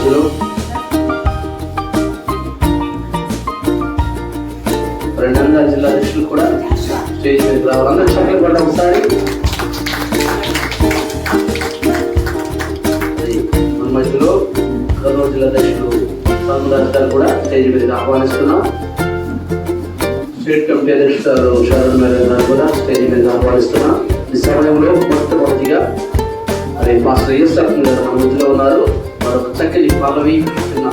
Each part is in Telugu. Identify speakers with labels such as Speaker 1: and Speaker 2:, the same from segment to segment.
Speaker 1: మధ్యలో నంద్యాల జిల్లా అధ్యక్షులు కూడా స్టేజ్ మీదకి రావాలి. అందరూ చక్కగా కూడా ఒకసారి మన మధ్యలో కర్నూలు జిల్లా అధ్యక్షులు గారు కూడా స్టేజ్ మీదకి ఆహ్వానిస్తున్నాం. స్టేట్ కమిటీ అధ్యక్షులు షారూన్ మేడం గారు కూడా స్టేజ్ మీద ఆహ్వానిస్తున్నాం. ఈ సమయంలో మొట్టమొదటిగా మరి మాస్టర్ ఈశ్వరన్ గారు మన మధ్యలో ఉన్నారు. మరొక చక్కని పల్లవి చిన్న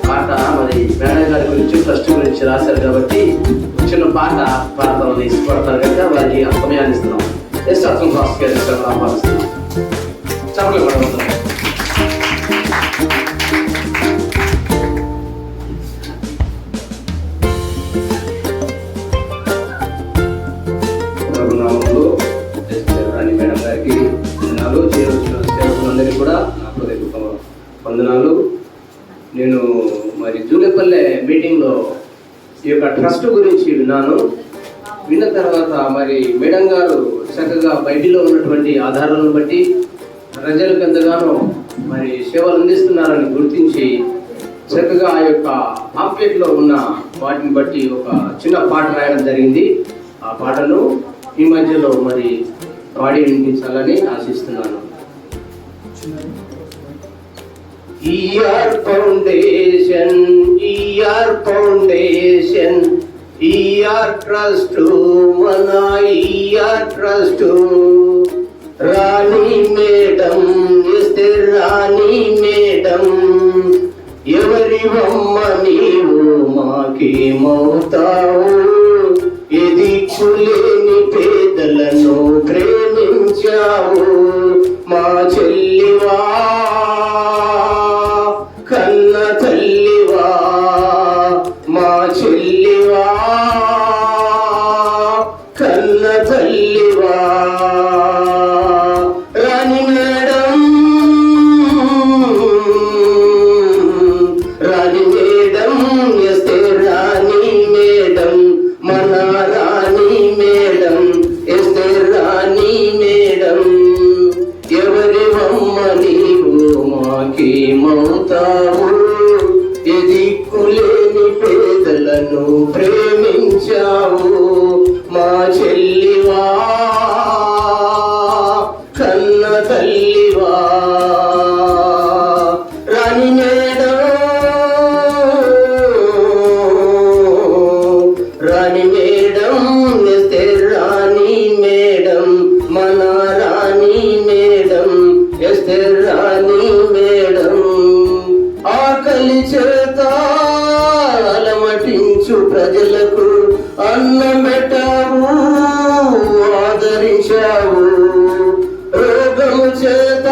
Speaker 1: పాట మరి మేడం గారి గురించి ఫస్ట్ గురించి రాశారు కాబట్టి చిన్న పాట పాడతామని ఇష్టపడతారు కనుక వారికి ఆ సమయాన్ని ఇస్తున్నాం. ఈశ్వరన్ మాస్టర్ గారు ఆహ్వానిస్తున్నాం. చెప్పలే పడవుతున్నాం. మేడం గారికి వందనాలు, సేవకులందరికీ కూడా నా హృదయపూర్వక వందనాలు. నేను మరి జూలేపల్లె మీటింగ్లో ఈ యొక్క ట్రస్ట్ గురించి విన్న తర్వాత మరి మేడం గారు చక్కగా బైబిల్లో ఉన్నటువంటి ఆధారాలను బట్టి ప్రజలకు ఎంతగానో మరి సేవలు అందిస్తున్నారని గుర్తించి చక్కగా ఆ యొక్క పాంప్లెట్లో ఉన్న వాటిని బట్టి ఒక చిన్న పాట రాయడం జరిగింది. ఆ పాటను ఈ మధ్యలో మరి పాడి వినిపించాలని ఆశిస్తున్నాను. ER foundation, ER foundation, ER trust, మన ఈఆర్ ట్రస్ట్. రాణి మేడం ఇస్తే రాణి మేడం, ఎవరివమ్మ నీవు మాకేమవుతావు? ఎదిక్కులేని పేదలను ప్రేమించావు. మా చెల్లివా, కన్న తల్లివా, మా చెల్లివా, కన్న తల్లివా. రాణి మేడం, రాణి మేడం ఎస్తే రాణి మేడం, మన రాణి మేడం ఎస్తే రాణి మేడం, ఎవరివమ్మ నీవు మాకేమవుతావు? ఎదిక్కులేని పేదలను ప్రేమించావు. మా చెల్లివా, కన్న తల్లివా. రాణి మేడం, రాణి మేడం ఎస్తే రాణి మేడం, మన రాణి మేడం ఎస్తే రాణి మేడం. ఆకలి చేత అలమటించు ప్రజలకు అన్నం పెట్టావు, ఆదరించావు. రోగము చేత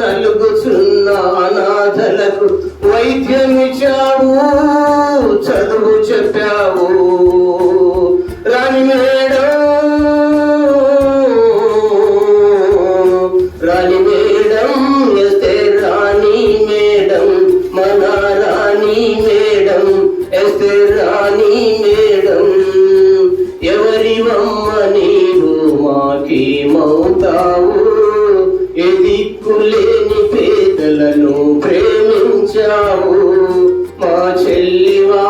Speaker 1: నలుగుచున్న అనాథలకు వైద్యమిచ్చావు, చదువు చెప్పావు. రాణి మేడం, రాణి మేడం ఎస్తే రాణి మేడం, మన రాణి మేడం ఎస్తే రాణి మేడం, ఎవరివమ్మ నీవు మాకేమవుతావు? ఎదిక్కులేని పేదలను ప్రేమించావు. మా చెల్లివా,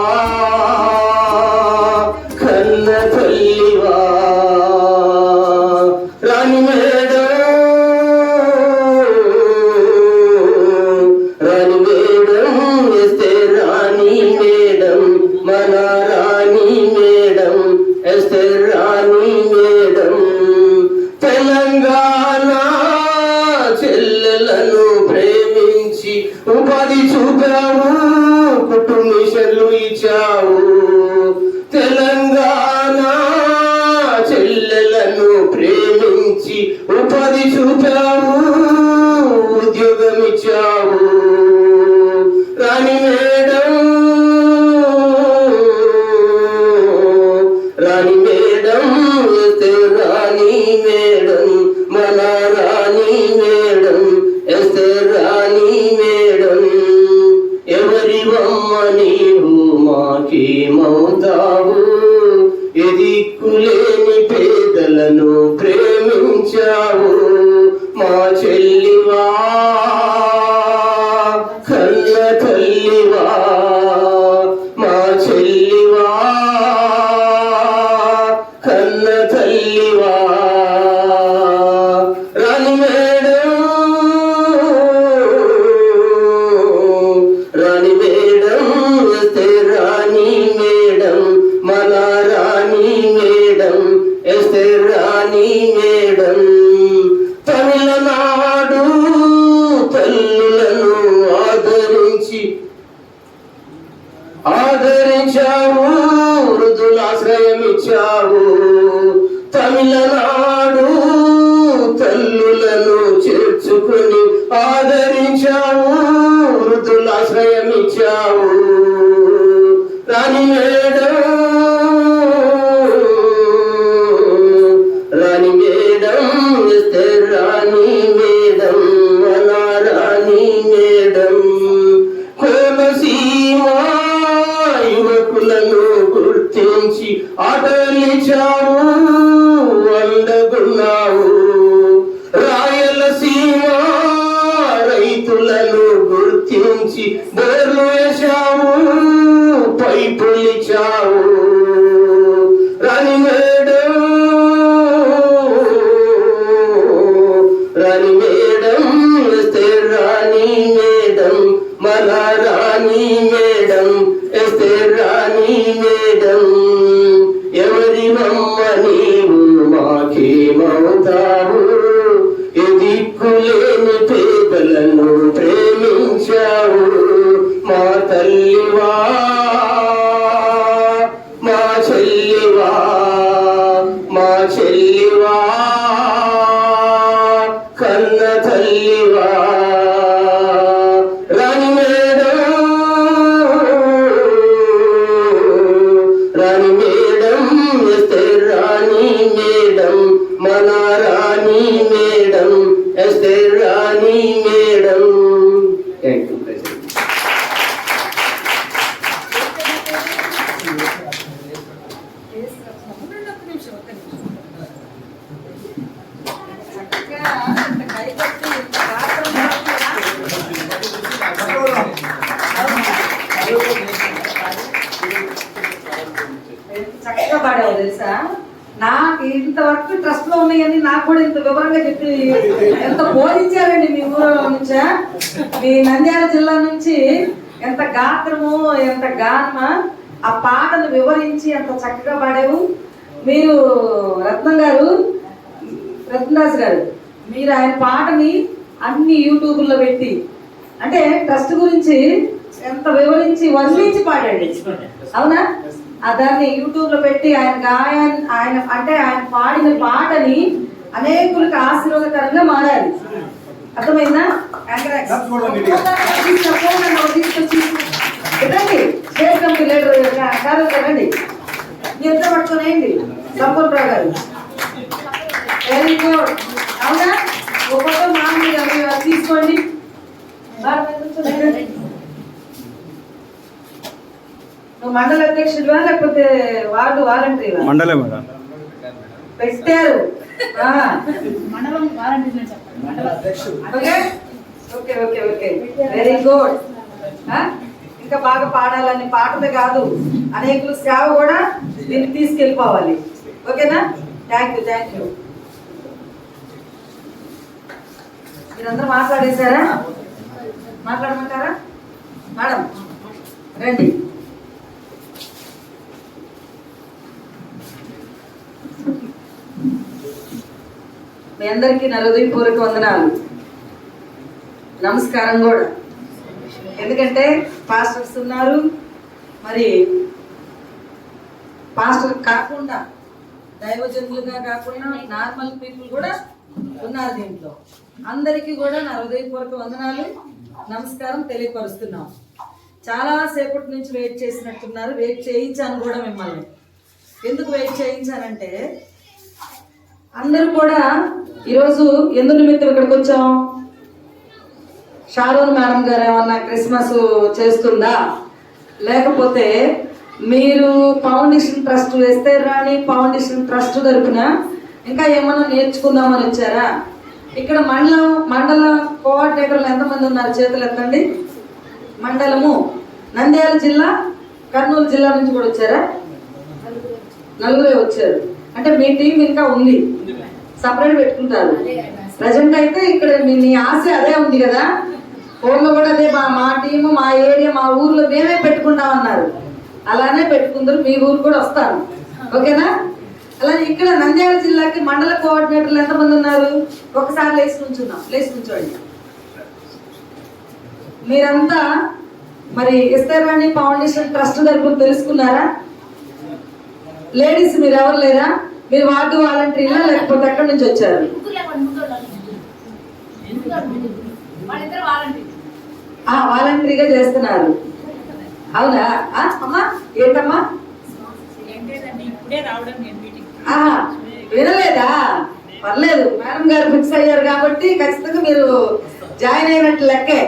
Speaker 1: కన్న తల్లివా. రాణి మేడం, రాణి మేడం ఎస్తే రాణి మేడం, మన రాణి మేడం ఎస్తే రాణి మేడం. తెలంగాణ చెల్లెలను ప్రేమించి ఉపాధి చూపావు, కుటుంబీషన్లు ఇచ్చావు. తెలంగాణ చెల్లెలను ప్రేమించి ఉపాధి చూపావు, ఉద్యోగం ఇచ్చావు. రాణి మేడం, రాణి మేడం ఎస్తే రాణి మేడం, మన రాణి మేడం ఎస్తే రాణి మేడం, ఎవరివమ్మ నీవు మాకేమవుతావు? ఎదిక్కులేని పేదలను ప్రేమించావు. మా చెల్లివా, ఇచ్చావు రాణి మేడం రాణి మేడం ఇస్తే రాణి మేడం అలా రాణి మేడం కోనసీమ యువకులను గుర్తించి ఆటలిచావు అందగున్నావు రాయలసీమ రైతులను గుర్తించి బోర్లు వేశావు పైపులిచావు రాణి మేడం రాణి మేడం ఎస్తే రాణి మేడం మన రాణి మేడం ఎస్తే రాణి మేడం ఎవరి మమ్మ నీవు మాకేమవుతావు ఎదిక్కులేని పేదలను ప్రేమించావు మా తల్లివా మా చెల్లివా మా చెల్లివా కన్న తల్లివా రాణి మేడం రాణి మేడం ఎస్తే రాణి మేడం మన రాణి మేడం ఎస్తే రాణి మేడం. Thank you.
Speaker 2: చక్కగా పాడావు తెలుసా. నాకు ఇంతవరకు ట్రస్ట్ లో ఉన్నాయని నాకు కూడా ఇంత వివరంగా చెప్పి ఎంత బోధించారండి మీ ఊరు నుంచా, మీ నంద్యాల జిల్లా నుంచి. ఎంత గాత్రము ఎంత గానమా, ఆ పాటను వివరించి ఎంత చక్కగా పాడావు. మీరు రత్నదాస్ గారు మీరు ఆయన పాటని అన్ని యూట్యూబ్లో పెట్టి అంటే ట్రస్ట్ గురించి ఎంత వివరించి వర్ణించి పాడండి, అవునా? దాన్ని యూట్యూబ్ లో పెట్టి ఆయన పాడిన పాటని అనేకులకు ఆశీర్వాదకరంగా మారాలి. అర్థమైందా? స్టేట్ కమిటీ లీడర్ కదండి, ఎంత పట్టుకునేయండి సంపూర్ణ గారు. వెరీ గుడ్, అవునా? ఒక్కొక్క మామూలుగా తీసుకోండి. నువ్వు మండల అధ్యక్షుడివా లేకపోతే వార్డు వాలంటీరా?
Speaker 3: మండలే మేడం
Speaker 2: పెట్టారు. Okay okay okay, very good. ఇంకా బాగా పాడాలని పాటలే కాదు, అనేకులు సేవ కూడా దీన్ని తీసుకెళ్ళిపోవాలి. ఓకేనా? Thank you, thank you. మీరందరూ మాట్లాడేశారా? మాట్లాడమంటారా? మేడం రండి. మీ అందరికీ నా హృదయపూర్వక వందనాలు, నమస్కారం కూడా. ఎందుకంటే పాస్టర్స్ ఉన్నారు, మరి పాస్టర్ కాకుండా దైవజనులుగా కాకుండా నార్మల్ పీపుల్ కూడా ఉన్నారు దీంట్లో. అందరికీ కూడా నా హృదయపూర్వక వందనాలు, నమస్కారం తెలియపరుస్తున్నాం. చాలా సేపటి నుంచి వెయిట్ చేసినట్టున్నారు. వెయిట్ చేయించాను కూడా మిమ్మల్ని. ఎందుకు వెయిట్ చేయించానంటే అందరూ కూడా ఈరోజు ఎందు నిమిత్తం ఇక్కడికి వచ్చాం? షారోన్ మేడం గారు ఏమన్నా క్రిస్మస్ చేస్తుందా, లేకపోతే మీరు ఫౌండేషన్ ట్రస్ట్ వేస్తే రాని ఫౌండేషన్ ట్రస్ట్ తరపున ఇంకా ఏమన్నా నేర్చుకుందామని వచ్చారా? ఇక్కడ మండల కోఆర్డినేటర్లు ఎంతమంది ఉన్నారు? చేతులు ఎత్తండి. మండలము నంద్యాల జిల్లా, కర్నూలు జిల్లా నుంచి కూడా వచ్చారా? నలుగురే వచ్చారు. అంటే మీ టీం ఇంకా ఉంది, సపరేట్ పెట్టుకుంటారు. ప్రజెంట్ అయితే ఇక్కడ మీ ఆశ అదే ఉంది కదా, ఫోన్లో కూడా అదే, మా టీము మా ఏరియా మా ఊర్లో మేమే పెట్టుకుంటామన్నారు. అలానే పెట్టుకుందరు, మీ ఊరు కూడా వస్తాను. ఓకేనా? అలానే ఇక్కడ నంద్యాల జిల్లాకి మండల కోఆర్డినేటర్లు ఎంతమంది ఉన్నారు? ఒకసారి లేచి నుంచోండి. మీరంతా మరి ఇస్తారాణి ఫౌండేషన్ ట్రస్ట్ తరపున తెలుసుకున్నారా? లేడీస్ మీరు ఎవరు లేరా? మీరు వార్డు వాలంటీర్లా లేకపోతే ఎక్కడి నుంచి వచ్చారు? వాలంటరీగా చేస్తున్నారు. అవునా అమ్మా ఏంటమ్మా
Speaker 3: ఇప్పుడే రావడం నేను మీటింగ్
Speaker 2: ఆహా, వినలేదా? పర్లేదు, మేడం గారు ఫిక్స్ అయ్యారు కాబట్టి ఖచ్చితంగా మీరు జాయిన్ అయినట్టు లెక్కే.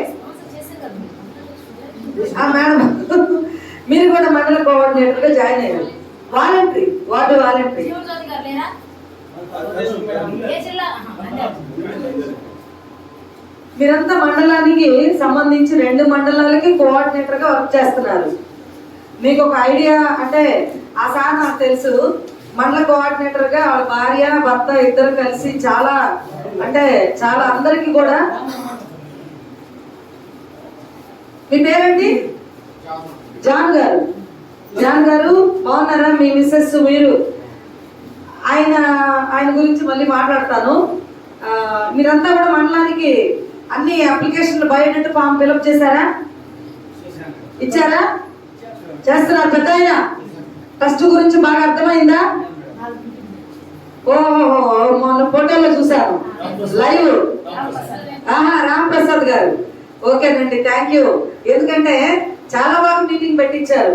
Speaker 2: మేడం మీరు కూడా మండల కోఆర్డినేటర్ గా జాయిన్ అయ్యారు. Voluntary, ward voluntary. మీరంతా మండలానికి సంబంధించి 2 మండలాలకి కోఆర్డినేటర్ గా వర్క్ చేస్తున్నారు. మీకు ఒక ఐడియా అంటే ఆ సార్ నాకు తెలుసు, మండల కోఆర్డినేటర్ గా వాళ్ళ భార్య భర్త ఇద్దరు కలిసి చాలా అంటే చాలా అందరికి కూడా. మీ పేరండి? జాన్ గారు. జాన్ గారు బాగున్నారా? మీ మిస్సెస్ మీరు ఆయన గురించి మళ్ళీ మాట్లాడతాను. మీరంతా కూడా మండలానికి అన్ని అప్లికేషన్లు బయోడేటా ఫామ్ ఫిలప్ చేశారా? ఇచ్చారా? చేస్తున్నారు. పెద్ద ఆయన ట్రస్ట్ గురించి బాగా అర్థమైందా? ఓహో, మొన్న ఫోటోలో చూసాను లైవ్. రామ్ ప్రసాద్ గారు. ఓకేనండి, థ్యాంక్ యూ. ఎందుకంటే చాలా బాగా మీటింగ్ పెట్టించారు,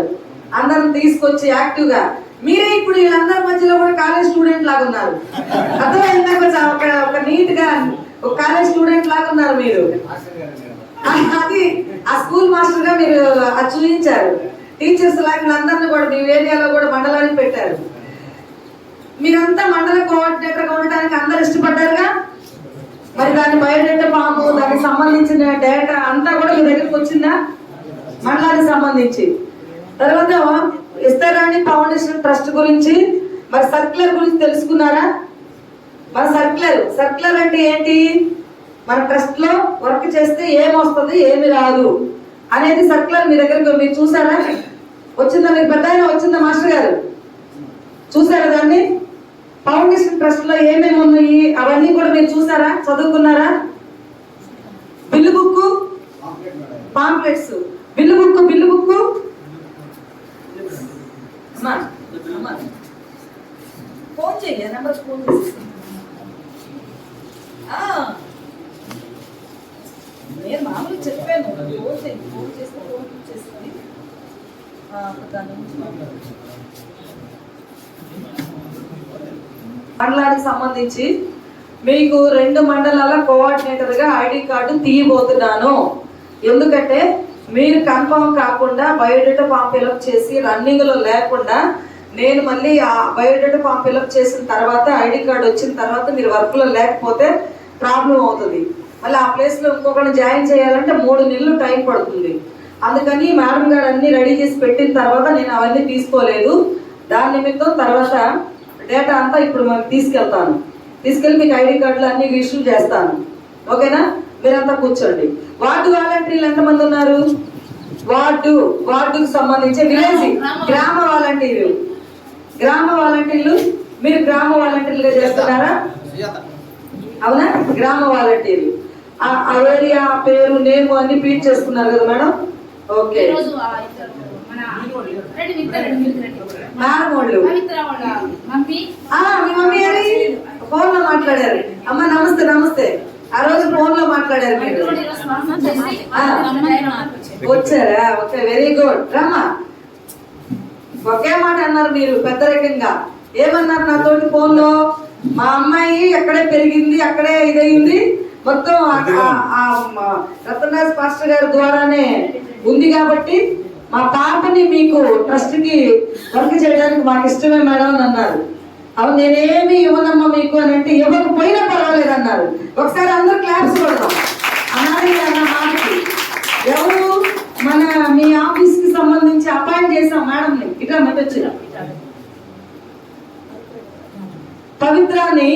Speaker 2: అందరిని తీసుకొచ్చి యాక్టివ్ గా. మీరే ఇప్పుడు వీళ్ళందరి మధ్యలో కూడా కాలేజ్ స్టూడెంట్ లాగా ఉన్నారు. అర్థమైందా? ఒక నీట్ గా ఒక కాలేజ్ స్టూడెంట్ లాగా ఉన్నారు మీరు. అది ఆ స్కూల్ మాస్టర్ గా మీరు అది చూపించారు. టీచర్స్ లాగా అందరినీ కూడా మీ ఏరియాలో కూడా మండలానికి పెట్టారు. మీరంతా మండల కోఆర్డినేటర్ గా ఉండడానికి అందరు ఇష్టపడ్డారుగా. మరి దాని బయోడేటా ఫామ్, దానికి సంబంధించిన డేటా అంతా కూడా మీ దగ్గరికి వచ్చిందా మండలానికి సంబంధించి? తర్వాత ఇస్తారాణి ఫౌండేషన్ ట్రస్ట్ గురించి మరి సర్క్యులర్ గురించి తెలుసుకున్నారా? మన సర్క్యులర్ అంటే ఏంటి? మన ట్రస్ట్ లో వర్క్ చేస్తే ఏమొస్తుంది ఏమి రాదు అనేది సర్క్యులర్ మీ దగ్గర మీరు చూసారా? వచ్చిందా? మీకు పెద్ద అయినా వచ్చిందా మాస్టర్ గారు? చూసారా దాన్ని? ఫౌండేషన్ ట్రస్ట్ లో ఏమేమి ఉన్నాయి అవన్నీ కూడా మీరు చూసారా? చదువుకున్నారా? Bill book, pamphlets, bill book phone చెయ్యి, నెంబర్ ఫోన్ చేసి. నేను మామూలు చెప్పాను, ఫోన్ చేస్తే ఫోన్ చేసుకొని మండలానికి సంబంధించి మీకు 2 మండలాల కోఆర్డినేటర్ గా ఐడి కార్డు తీయబోతున్నాను. ఎందుకంటే మీరు కన్ఫర్మ్ కాకుండా బయోడేటా ఫామ్ ఫిలప్ చేసి రన్నింగ్ లో లేకుండా నేను మళ్ళీ ఆ బయోడేటా ఫామ్ ఫిలప్ చేసిన తర్వాత ఐడి కార్డు వచ్చిన తర్వాత మీరు వర్క్ లో లేకపోతే ప్రాబ్లం అవుతుంది. మళ్ళీ ఆ ప్లేస్ లో ఇంకొకరిని జాయిన్ చేయాలంటే 3 నెలలు టైం పడుతుంది. అందుకని మేడం గారు అన్ని రెడీ చేసి పెట్టిన తర్వాత నేను అవన్నీ తీసుకోలేదు. దాని నిమిత్తం తర్వాత డేటా అంతా ఇప్పుడు మనం తీసుకెళ్ళి మీకు ఐడి కార్డులు అన్ని ఇష్యూ చేస్తాను. ఓకేనా? మీరంతా కూర్చోండి. వార్డు వాలంటీర్లు ఎంతమంది ఉన్నారు? వార్డుకు సంబంధించి విలేజ్ గ్రామ వాలంటీర్లు మీరు గ్రామ వాలంటీర్లుగా చేస్తున్నారా? అవునా? గ్రామ వాలంటీర్లు ఆ ఏరియా పేరు నేమ్ అన్ని ఫీడ్ చేసుకున్నారు కదా మేడం? ఓకే. మేడం వాళ్ళు మీ మమ్మీ అని ఫోన్ లో మాట్లాడారు. అమ్మ నమస్తే. ఆ రోజు ఫోన్ లో మాట్లాడారు మీరు. వచ్చారా? Okay, very good. రమ్మా. ఒకే మాట అన్నారు మీరు పెద్దరికంగా. ఏమన్నారు నాతోటి ఫోన్ లో? మా అమ్మాయి ఎక్కడే పెరిగింది, అక్కడే ఇదయింది, మొత్తం రతన్రాజ్ పాస్టర్ గారి ద్వారానే ఉంది కాబట్టి మా పాపని మీకు ట్రస్ట్ కి వర్క్ చేయడానికి మాకు ఇష్టమే మేడం అని అన్నారు. అవును, నేనేమి ఇవ్వనమ్మా మీకు అని అంటే ఇవ్వకపోయినా పర్వాలేదు అన్నారు. ఒకసారి అందరూ క్లాప్స్ కొడతాం అన్నారు అన్న మాటకి. ఎవరు? మీ ఆఫీస్ కి సంబంధించి అపాయింట్ చేసాం మేడంని. ఇట్లా మెట్టొచ్చు పవిత్రాన్ని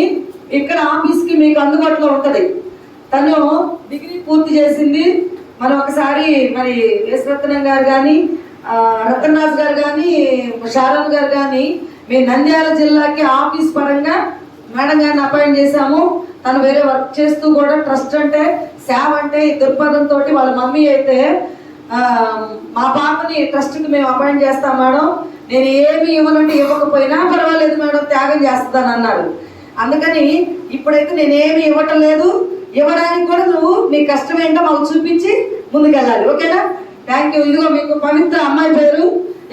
Speaker 2: ఇక్కడ ఆఫీస్ కి మీకు అందుబాటులో ఉంటది. తను డిగ్రీ పూర్తి చేసింది. మనం ఒకసారి మరి యశ్వరత్నం గారు కానీ, రతన్రాజ్ గారు కానీ, షారోన్ గారు కానీ మేము నంద్యాల జిల్లాకి ఆఫీస్ పరంగా మేడం గారిని అపాయింట్ చేశాము. తను వేరే వర్క్ చేస్తూ కూడా ట్రస్ట్ అంటే సేవ అంటే ఈ దృక్పథంతో వాళ్ళ మమ్మీ అయితే మా పాపని ట్రస్ట్కి మేము అపాయింట్ చేస్తాం మేడం, నేను ఏమి ఇవ్వనంటే ఇవ్వకపోయినా పర్వాలేదు మేడం, త్యాగం చేస్తాను అన్నారు. అందుకని ఇప్పుడైతే నేనేమి ఇవ్వటం లేదు. ఇవ్వడానికి కూడా నువ్వు నీ కష్టం ఏంటో మాకు చూపించి ముందుకెళ్ళాలి. ఓకేనా? Thank you. ఇదిగో మీకు పవిత్ర అమ్మాయి పేరు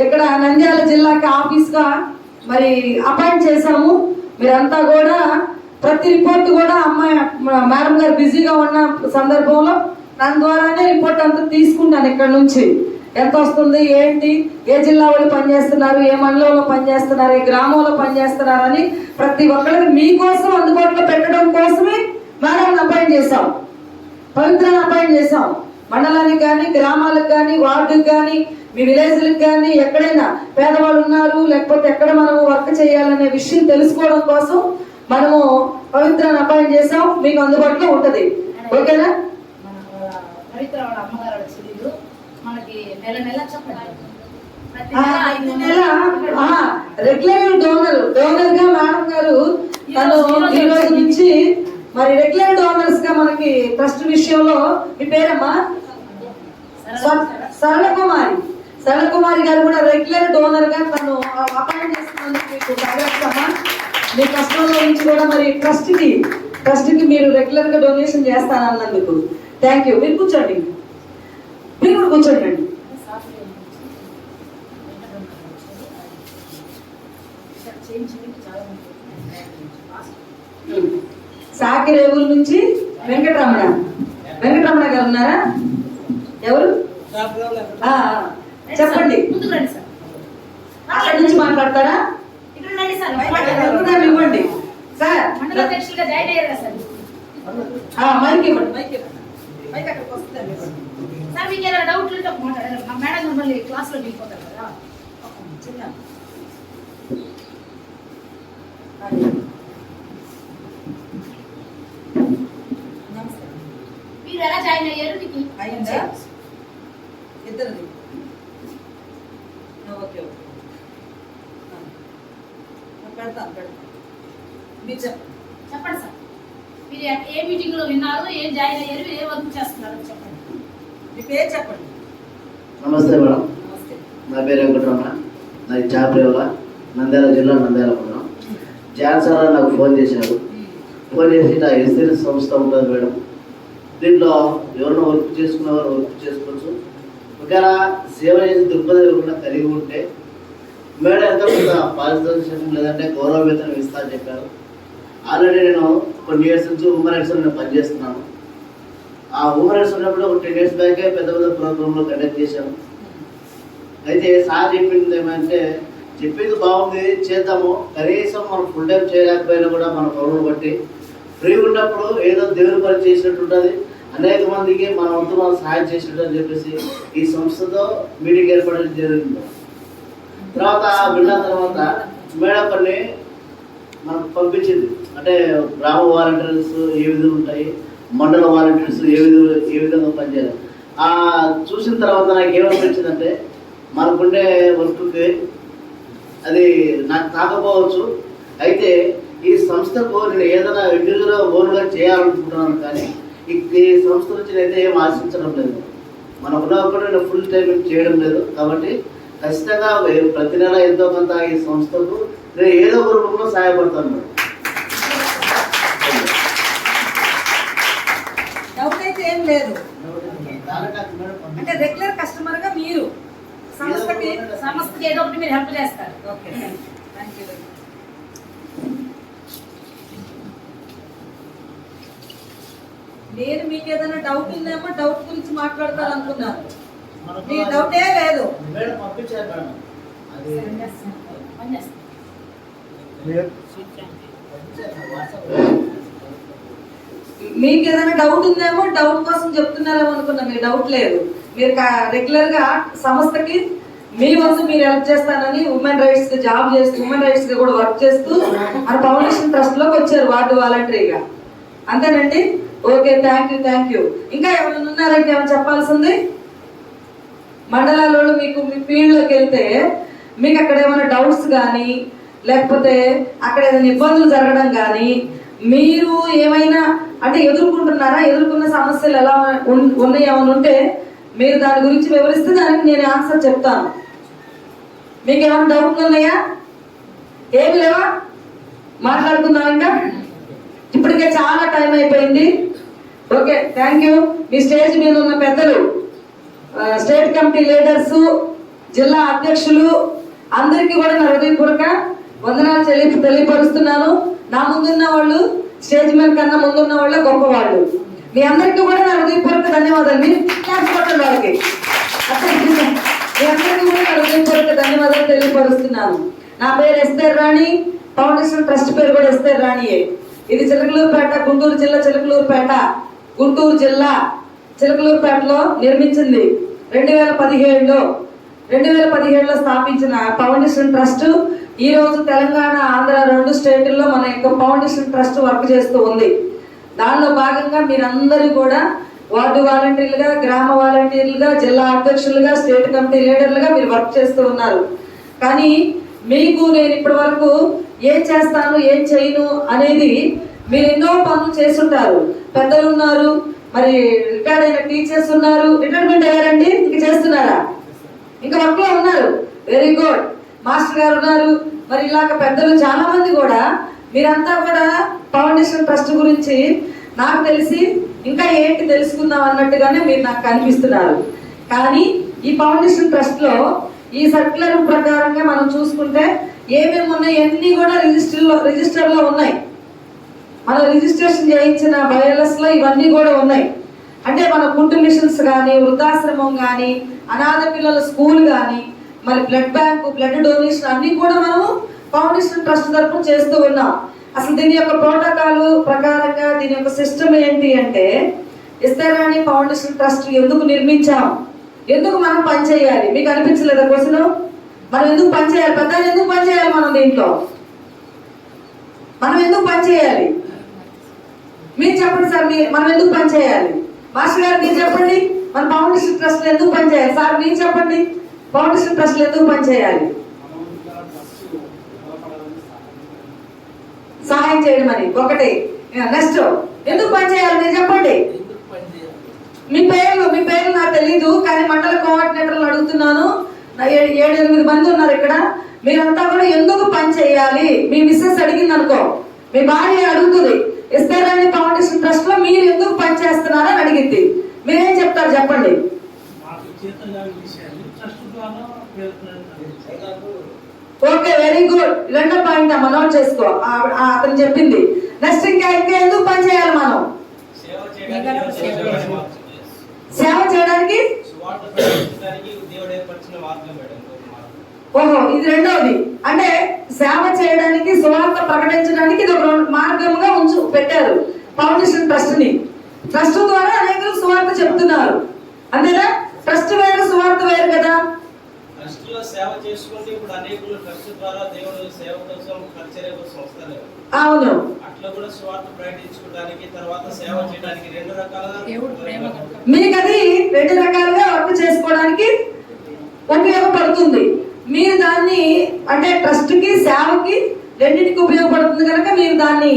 Speaker 2: ఇక్కడ నంద్యాల జిల్లాకి ఆఫీస్గా మరి అపాయింట్ చేశాము. మీరంతా కూడా ప్రతి రిపోర్ట్ కూడా అమ్మాయి మేడం గారు బిజీగా ఉన్న సందర్భంలో దాని ద్వారానే రిపోర్ట్ అంతా తీసుకుంటాను. ఇక్కడ నుంచి ఎంత వస్తుంది, ఏంటి, ఏ జిల్లా వాళ్ళు పనిచేస్తున్నారు, ఏ మండలంలో పనిచేస్తున్నారు, ఏ గ్రామంలో పనిచేస్తున్నారు అని ప్రతి ఒక్కరికి మీకోసం అందుబాటులో పెట్టడం కోసమే మేడం అపాయింట్ చేశాం, పవిత్రాన్ని అపాయింట్ చేశాం. మండలానికి కానీ, గ్రామాలకు కానీ, వార్డుకి కానీ, మీ విలేజ్లకు కానీ, ఎక్కడైనా పేదవాళ్ళు ఉన్నారు లేకపోతే ఎక్కడ మనము వర్క్ చేయాలనే విషయం తెలుసుకోవడం కోసం మనము పవిత్రాన్ని అపాయింట్ చేసాం. మీకు అందుబాటులో ఉంటది. ఓకేనా?
Speaker 3: పవిత్ర వాళ్ళ అమ్మగారు చెల్లెలు మనకి నెల నెల చెప్పండి.
Speaker 2: రెగ్యులర్ డోనర్ గా మేడం గారు తను ఈ రోజు నుంచి మరి రెగ్యులర్ డోనర్స్ గా మనకి ట్రస్ట్ విషయంలో మీ పేరమ్మా సరళకుమారి గారు కూడా రెగ్యులర్ డోనర్ గా తను అపాయింట్ చేస్తున్నందుకు మీకు అమ్మా. మీ కష్టంలో నుంచి కూడా మరి ట్రస్ట్ కి మీరు రెగ్యులర్ గా డొనేషన్ చేస్తానన్నందుకు థ్యాంక్ యూ. మీరు కూర్చోండి, మీరు కూడా కూర్చోండి. సాకిరేవుల నుంచి వెంకటరమణ గారు ఉన్నారా? ఎవరు? చెప్పండి. అక్కడి నుంచి మాట్లాడతారా? ఇవ్వండి సార్. మైక్ ఇవ్వండి.
Speaker 3: సార్ మీకు ఏదైనా డౌట్ ఉంటే మాట్లాడారు. మా మేడం మిమ్మల్ని క్లాస్లో దిగిపోతారు కదా. మీరు ఎలా జాయిన్ అయ్యారు? మీకు
Speaker 2: అయ్యిందా? ఇద్దరిది. ఓకే పెడతాను. మీరు
Speaker 3: చెప్పండి సార్. మీరు ఏ మీటింగ్ లో విన్నారు, ఏం జాయిన్ అయ్యారు, ఏ వర్క్ చేస్తున్నారు చెప్పండి.
Speaker 2: మీ పేరు చెప్పండి.
Speaker 4: నమస్తే మేడం.
Speaker 2: నమస్తే.
Speaker 4: నా పేరు వెంకటరమణ. నాది చాపరేవుల, నంద్యాల జిల్లా, నంద్యాల మండలం. జాన్ సార్ నాకు ఫోన్ చేశారు. ఫోన్ చేసి నా ఎస్సీ సంస్థ ఉంటుంది మేడం, దీంట్లో ఎవరైనా వర్క్ చేసుకునేవారు వర్క్ చేసుకోవచ్చు, ఒకవేళ సేవ చేసి దృక్పథం ఎవరైనా కలిగి ఉంటే మేడం ఎంత కొంత పారితోషికం లేదంటే గౌరవ వేతనం ఇస్తా అని చెప్పారు. ఆల్రెడీ నేను కొన్ని ఇయర్స్ నుంచి ఉమెన్ రైట్స్ నేను పనిచేస్తున్నాను. ఆ ఉమెన్ రైట్స్ ఉన్నప్పుడు ఒక 10 years బ్యాకే పెద్ద పెద్ద ప్రోగ్రాంలో కండక్ట్ చేశాను. అయితే సార్ చెప్పింది ఏమంటే, చెప్పింది బాగుంది, చేద్దాము, కనీసం మనం ఫుల్ టైం చేయలేకపోయినా కూడా మన పనులు బట్టి ఫ్రీ ఉన్నప్పుడు ఏదో దేవుని పని చేసినట్టు ఉంటుంది, అనేక మందికి మన వంతు మనం సహాయం చేసినట్టు అని చెప్పేసి ఈ సంస్థతో మీటింగ్ ఏర్పడడం జరిగింది. తర్వాత విన్న తర్వాత మేడం కొన్ని మనకు పంపించింది, అంటే గ్రామ వాలంటీర్స్ ఏ విధంగా ఉంటాయి, మండల వాలంటీర్స్ ఏ విధంగా పనిచేయాలి. చూసిన తర్వాత నాకు ఏమనిపించిందంటే, మనకుండే వర్క్కి అది నాకు కాకపోవచ్చు, అయితే ఈ సంస్థకు నేను ఏదైనా ఇండివిజువల్గా ఓన్గా చేయాలనుకుంటున్నాను, కానీ ఈ సంస్థ నుంచి నేనైతే ఏం ఆశించడం లేదు. మనకున్నప్పుడు నేను ఫుల్ టైం చేయడం లేదు. కాబట్టి ఖచ్చితంగా ప్రతి నెల ఎంతో కొంత ఈ సంస్థకు నేను ఏదో ఒక రూపంలో సహాయపడతాను.
Speaker 2: డౌట్ అయితే ఏం లేదు. అంటే రెగ్యులర్ కస్టమర్ గా మీరు సంస్థకి
Speaker 3: ఏదో ఒకటి మీరు హెల్ప్ చేస్తారు.
Speaker 2: Okay, thank you. నేను మీకు ఏదైనా డౌట్ ఉందేమో డౌట్ గురించి మాట్లాడతారు అనుకున్నాను. మీ డౌటే లేదు. మీకు ఏదైనా డౌట్ ఉందేమో డౌట్ కోసం చెప్తున్నారేమో అనుకున్నా. మీకు డౌట్ లేదు. మీరు రెగ్యులర్ గా సంస్థకి మీ వంతు మీరు హెల్ప్ చేస్తానని ఉమెన్ రైట్స్ కి జాబ్ చేస్తూ, ఉమెన్ రైట్స్ కి కూడా వర్క్ చేస్తూ మన ఫౌండేషన్ ట్రస్ట్ లోకి వచ్చారు వార్డు వాలంటరీగా. అంతేనండి. Okay, thank you. ఇంకా ఎవరైనా ఉన్నారంటే ఏమైనా చెప్పాల్సింది? మండలాల్లో మీకు మీ ఫీల్డ్లోకి వెళ్తే మీకు అక్కడ ఏమైనా డౌట్స్ కానీ, లేకపోతే అక్కడ ఏదైనా ఇబ్బందులు జరగడం కానీ, మీరు ఏమైనా అంటే ఎదుర్కొంటున్నారా, ఎదుర్కొన్న సమస్యలు ఎలా ఉన్నాయి ఏమైనా ఉంటే మీరు దాని గురించి వివరిస్తే దానికి నేను ఆన్సర్ చెప్తాను. మీకు ఏమైనా డౌట్లు ఉన్నాయా? ఏమి లేవా? మాట్లాడుకుందాం. ఇంకా ఇప్పటికే చాలా టైం అయిపోయింది. Okay, thank you. Me stage మీద ఉన్న పెద్దలు స్టేట్ కమిటీ లీడర్స్, జిల్లా అధ్యక్షులు అందరికీ కూడా నా హృదయపూర్వక వందనాలు తెలియపరుస్తున్నాను. నా ముందున్న వాళ్ళు స్టేజ్ మీద కన్నా ముందున్న వాళ్ళే గొప్పవాళ్ళు. మీ అందరికీ కూడా నా హృదయపూర్వక ధన్యవాదాలు. మీరు కొట్టండి వాళ్ళకి. మీ అందరికీ కూడా నా హృదయపూర్వక ధన్యవాదాలు తెలియపరుస్తున్నాను. నా పేరు ఎస్తేర్ రాణి, ఫౌండేషన్ ట్రస్ట్ పేరు కూడా ఎస్తేర్ రాణియే. ఇది చిలకలూరుపేట, గుంటూరు జిల్లా చిలకలూరుపేట, గుంటూరు జిల్లా చిలకలూరుపేటలో నిర్మించింది. 2017లో స్థాపించిన ఫౌండేషన్ ట్రస్ట్ ఈ రోజు తెలంగాణ, ఆంధ్ర 2 స్టేట్ల్లో మన యొక్క ఫౌండేషన్ ట్రస్ట్ వర్క్ చేస్తూ ఉంది. దానిలో భాగంగా మీరందరూ కూడా వార్డు వాలంటీర్లుగా, గ్రామ వాలంటీర్లుగా, జిల్లా అధ్యక్షులుగా, స్టేట్ కమిటీ లీడర్లుగా మీరు వర్క్ చేస్తూ ఉన్నారు. కానీ మీకు నేను ఇప్పటి వరకు ఏం చేస్తాను, ఏం చేయను అనేది మీరు ఎన్నో పనులు చేస్తుంటారు. పెద్దలు ఉన్నారు, మరి రిటైర్డ్ అయిన టీచర్స్ ఉన్నారు. రిటైర్మెంట్ అయ్యారండి, ఇంక చేస్తున్నారా? ఇంకా వర్క్ లో ఉన్నారు. Very good. మాస్టర్ గారు ఉన్నారు. మరి ఇలాగ పెద్దలు చాలా మంది కూడా, మీరంతా కూడా ఫౌండేషన్ ట్రస్ట్ గురించి నాకు తెలిసి ఇంకా ఏంటి తెలుసుకుందాం అన్నట్టుగానే మీరు నాకు కనిపిస్తున్నారు. కానీ ఈ ఫౌండేషన్ ట్రస్ట్ లో ఈ సర్క్యులర్ ప్రకారంగా మనం చూసుకుంటే ఏమేమి ఉన్నాయి అన్ని కూడా రిజిస్టర్లో ఉన్నాయి. మనం రిజిస్ట్రేషన్ చేయించిన బయోలస్ లో ఇవన్నీ కూడా ఉన్నాయి. అంటే మన కుంటు మిషన్స్ కానీ, వృద్ధాశ్రమం కానీ, అనాథ పిల్లల స్కూల్ కానీ, మరి బ్లడ్ బ్యాంక్, బ్లడ్ డొనేషన్ అన్ని కూడా మనము ఫౌండేషన్ ట్రస్ట్ తరఫున చేస్తూ ఉన్నాం. అసలు దీని యొక్క ప్రోటోకాల్ ప్రకారంగా దీని యొక్క సిస్టమ్ ఏంటి అంటే, ఎస్తేర్ రాణి ఫౌండేషన్ ట్రస్ట్ ఎందుకు నిర్మించాం, ఎందుకు మనం పనిచేయాలి? మీకు అనిపించలేదా క్వశ్చన్? మనం ఎందుకు పనిచేయాలి? పెద్దలు ఎందుకు పనిచేయాలి? మనం ఎందుకు పనిచేయాలి? మీరు చెప్పండి సార్. మనం ఎందుకు పనిచేయాలి? మాస్టర్ గారు మీరు చెప్పండి. మన ఫౌండేషన్ ట్రస్ట్ ఎందుకు పనిచేయాలి? సార్ మీరు చెప్పండి. ఫౌండేషన్ ట్రస్ట్ ఎందుకు పనిచేయాలి? సహాయం చేయడం అని ఒకటి. నెక్స్ట్ ఎందుకు పనిచేయాలి మీరు చెప్పండి. మీ పేర్లు నాకు తెలీదు, కానీ మండల కోఆర్డినేటర్లు అడుగుతున్నాను. 7-8 మంది ఉన్నారు ఇక్కడ. మీరంతా కూడా ఎందుకు పని చేయాలి? మీ మిస్సెస్ అడిగింది అనుకో, మీ భార్య అడుగుతుంది, ఎస్తేర్ రాణి ఫౌండేషన్ ట్రస్ట్ లో మీరు ఎందుకు పని చేస్తున్నారని అని అడిగింది. మీరేం చెప్తారు చెప్పండి. Okay, very good. 2వ పాయింట్ అమ్మ నోట్ చేసుకో. అతను చెప్పింది. నెక్స్ట్ ఇంకా ఎందుకు పని చేయాలి మనం? సేవ చేయడానికి. ఓహో, ఇది రెండవది. అంటే సేవ చేయడానికి, సువార్త ప్రకటించడానికి ఇది ఒక మార్గంగా పెట్టారు ఫౌండేషన్ ట్రస్ట్ ని. ట్రస్ట్ ద్వారా అనేకులు సువార్త చెప్తున్నారు. అంతేనా? ట్రస్ట్ వేరు, సువార్త వేరు కదా. అవును. మీకు అది 2 రకాలుగా వర్క్ చేసుకోవడానికి ఉపయోగపడుతుంది. మీరు దాన్ని అంటే ట్రస్ట్ కి, సేవకి రెండింటికి ఉపయోగపడుతుంది కనుక మీరు దాన్ని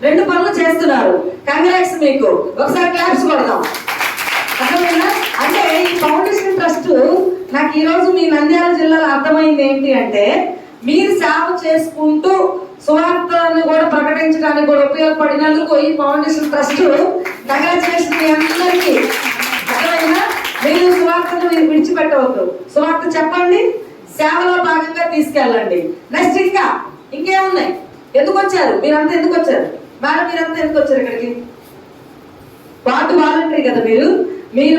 Speaker 2: 2 పనులు చేస్తున్నారు. కంగ్రాట్స్ మీకు. ఒకసారి క్లాప్స్ కొడదాం. అర్థమైందా? అంటే ఈ ఫౌండేషన్ ట్రస్ట్ నాకు ఈ రోజు మీ నంద్యాల జిల్లాలో అర్థమైంది ఏంటి అంటే, మీరు సేవ చేసుకుంటూ సువార్తను కూడా ప్రకటించడానికి కూడా ఉపయోగపడినందుకు ఈ ఫౌండేషన్ ట్రస్ట్ కంగ్రాచులేషన్ మీ అందరికీ. అర్థమైందా? మీరు సువార్తను మీరు విడిచిపెట్టవద్దు. సువార్త చెప్పండి, సేవలో భాగంగా తీసుకెళ్ళండి. నెక్స్ట్ ఇంకేమున్నాయి? ఎందుకు వచ్చారు మీరంతా? ఎందుకు వచ్చారు మేడం? మీరంతా ఎందుకు వచ్చారు ఇక్కడికి? వార్డు వాలంటరీ కదా మీరు.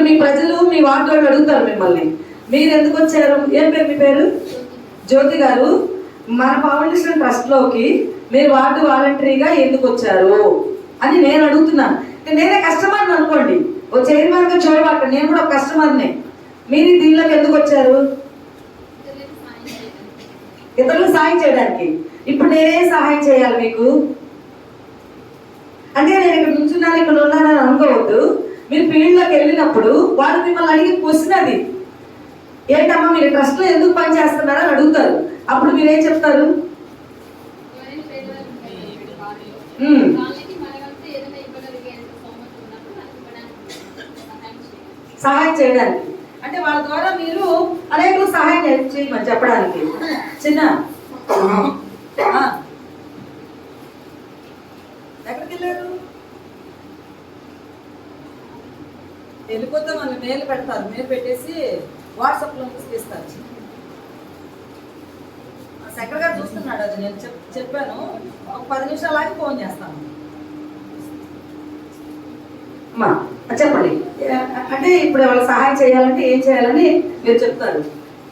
Speaker 2: మీ ప్రజలు మీ వార్డు వాళ్ళు అడుగుతారు మిమ్మల్ని, మీరు ఎందుకు వచ్చారు? ఏం పేరు మీ పేరు? జ్యోతి గారు. మన ఫౌండేషన్ ట్రస్ట్ లోకి మీరు వార్డు వాలంటరీగా ఎందుకు వచ్చారు అని నేను అడుగుతున్నాను. నేనే కస్టమర్ని అనుకోండి, ఓ చైర్మన్ గా చూడబాక, నేను కూడా ఒక కస్టమర్నే. మీరు దీనిలోకి ఎందుకు వచ్చారు? ఇతరులకు సాయం చేయడానికి. ఇప్పుడు నేనే సహాయం చేయాలి మీకు అంటే? నేను ఇక్కడ నుంచున్నాను, ఇక్కడ ఉన్నానని అనుకోవద్దు. మీరు ఫీల్డ్లోకి వెళ్ళినప్పుడు వాళ్ళు మిమ్మల్ని అడిగి క్వశ్చన్ అది, ఏంటమ్మా మీరు ట్రస్ట్ లో ఎందుకు పని చేస్తున్నారని అడుగుతారు. అప్పుడు మీరేం చెప్తారు? సహాయం చేయడానికి. అంటే వాళ్ళ ద్వారా మీరు అనేక సహాయం చేయమని చెప్పడానికి. చిన్న ఎక్కడికి వెళ్ళారు? వెళ్ళిపోతే వాళ్ళు మెయిల్ పెడతారు, మెయిల్ పెట్టేసి వాట్సాప్లో తీసుకొస్తారు. సెక్రటరీ గారు చూస్తున్నాడు, అది నేను చెప్పాను. ఒక 10 నిమిషాలు ఆగి ఫోన్ చేస్తాను. అమ్మా చెప్పండి, అంటే ఇప్పుడు వాళ్ళ సహాయం చేయాలంటే ఏం చేయాలని మీరు చెప్తారు,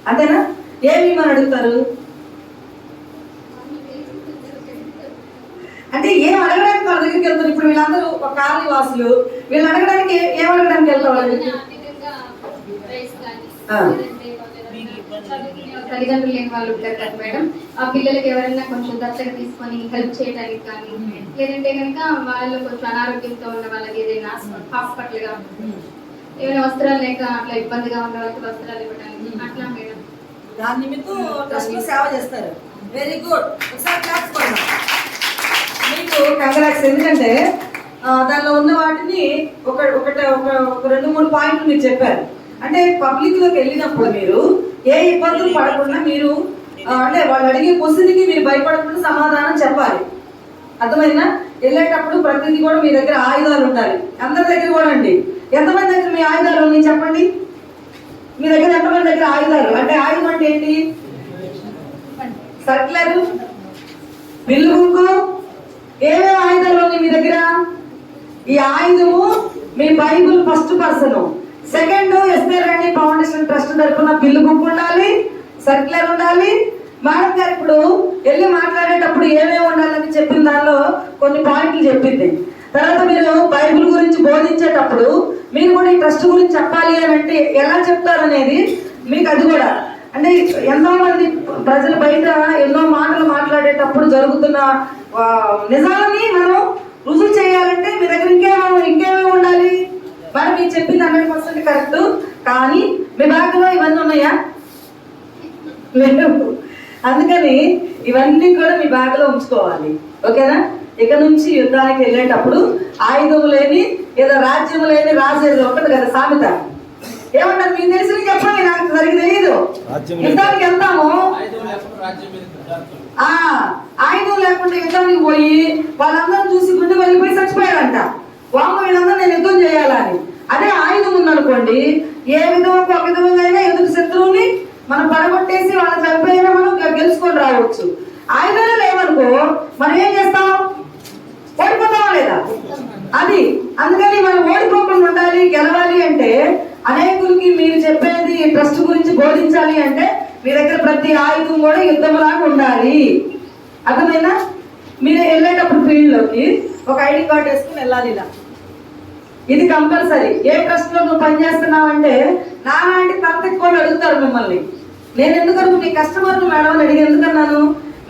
Speaker 2: అంతేనా? ఏమి మనం అడుగుతారు అంటే ఏం అడగడానికి వాళ్ళ దగ్గరికి వెళ్తారు? ఇప్పుడు వీళ్ళందరూ ఒక కాలనీ వాసులు, వీళ్ళు అడగడానికి ఏం అడగడానికి వెళ్తారు వాళ్ళ దగ్గరికి?
Speaker 5: తల్లిదండ్రులు లేని వాళ్ళు ఉంటారు కదా మేడం, ఆ పిల్లలకి ఎవరైనా కొంచెం దత్తగా తీసుకొని హెల్ప్ చేయడానికి కానీ, లేదంటే కనుక వాళ్ళు కొంచెం అనారోగ్యంతో ఉన్న వాళ్ళకి ఏదైనా హాస్పిటల్ గా ఏమైనా వస్త్రాలు లేక అట్లా ఇబ్బందిగా ఉన్న వాళ్ళకి వస్త్రాలు ఇవ్వడానికి అట్లా మేడం.
Speaker 2: దాని నిమిత్తం ట్రస్ట్ లో సేవ చేస్తారు. వెరీ గుడ్, ఒకసారి క్లాస్ కొడదాం మీకు. కంగ్రాట్స్. ఎందుకంటే దానిలో ఉన్న వాటిని ఒక 2-3 పాయింట్లు మీరు చెప్పారు. అంటే పబ్లిక్ లోకి వెళ్ళినప్పుడు మీరు ఏ ఇబ్బందులు పడకుండా మీరు అంటే వాళ్ళు అడిగే క్వశ్చన్కి మీరు భయపడకుండా సమాధానం చెప్పాలి. అర్థమైందా? వెళ్ళేటప్పుడు ప్రతిదీ కూడా మీ దగ్గర ఆయుధాలు ఉండాలి. అందరి దగ్గర కూడా అండి. ఎంతమంది దగ్గర మీ ఆయుధాలు ఉన్నాయి చెప్పండి. మీ దగ్గర ఎంతమంది దగ్గర ఆయుధాలు? అంటే ఆయుధం అంటే ఏంటి? సర్క్యులర్, బిల్లు బుక్, ఏమేమి ఆయుధాలు ఉన్నాయి మీ దగ్గర? ఈ ఆయుధము మీ Bible first person. Second, S R Rani foundation trust తరఫున బిల్లు బుక్ ఉండాలి, సర్క్యులర్ ఉండాలి. మేడం గారు ఇప్పుడు వెళ్ళి మాట్లాడేటప్పుడు ఏమేమి ఉండాలని చెప్పిన దానిలో కొన్ని పాయింట్లు చెప్పింది. తర్వాత మీరు బైబుల్ గురించి బోధించేటప్పుడు మీరు కూడా ఈ ట్రస్ట్ గురించి చెప్పాలి అని అంటే ఎలా చెప్తారనేది మీకు అది కూడా. అంటే ఎంతో మంది ప్రజలు బయట ఎన్నో మాటలు మాట్లాడేటప్పుడు జరుగుతున్న నిజాలని మనం రుజువు చేయాలంటే మీ దగ్గర ఇంకేమేమి ఉండాలి? మరి మీరు చెప్పింది 100% కరెక్ట్. కానీ మీ బ్యాగ్లో ఇవన్నీ ఉన్నాయా? లేవు. అందుకని ఇవన్నీ కూడా మీ బ్యాగ్లో ఉంచుకోవాలి. ఓకేనా? ఇక నుంచి యుద్ధానికి వెళ్ళేటప్పుడు ఆయుధం లేని ఏదో రాజ్యం లేని రాజు ఒకటి కదా సామెత. ఏమంటారు? మీకు తెలిసి చెప్పండి, నాకు సరిగ్గా తెలియదు. యుద్ధానికి వెళ్తాము, ఆయుధం లేకుండా యుద్ధానికి పోయి వాళ్ళందరూ చూసి గుండె వెళ్ళిపోయి చచ్చిపోయారంట. వాము వీళ్ళందరూ నేను యుద్ధం చేయాలని. అదే ఆయుధం ఉందనుకోండి, ఏ విధంగా ఒక విధంగా అయినా ఎదుటి శత్రువుని మనం పడగొట్టేసి వాళ్ళని చనిపోయినా మనం గెలుచుకొని రావచ్చు. ఆయుధాలు లేవనుకో మనం ఏం చేస్తాం? ఓడిపోతామా లేదా? అది అందుకని మనం ఓడిపోకుండా ఉండాలి, గెలవాలి అంటే అనేకులకి మీరు చెప్పేది ట్రస్ట్ గురించి బోధించాలి అంటే మీ దగ్గర ప్రతి ఆయుధం కూడా యుద్ధంలాగా ఉండాలి. అర్థమైనా? మీరు వెళ్ళేటప్పుడు ఫీల్డ్లోకి ఒక ఐడి కార్డు వేసుకుని వెళ్ళాలి. ఇలా ఇది కంపల్సరీ. ఏ ట్రస్ట్ లో నువ్వు పనిచేస్తున్నావు అంటే నాలాంటి తంతెక్కువ అడుగుతారు మిమ్మల్ని. నేను ఎందుకన్నా నీ కస్టమర్లు మేడం అని అడిగి ఎందుకన్నాను?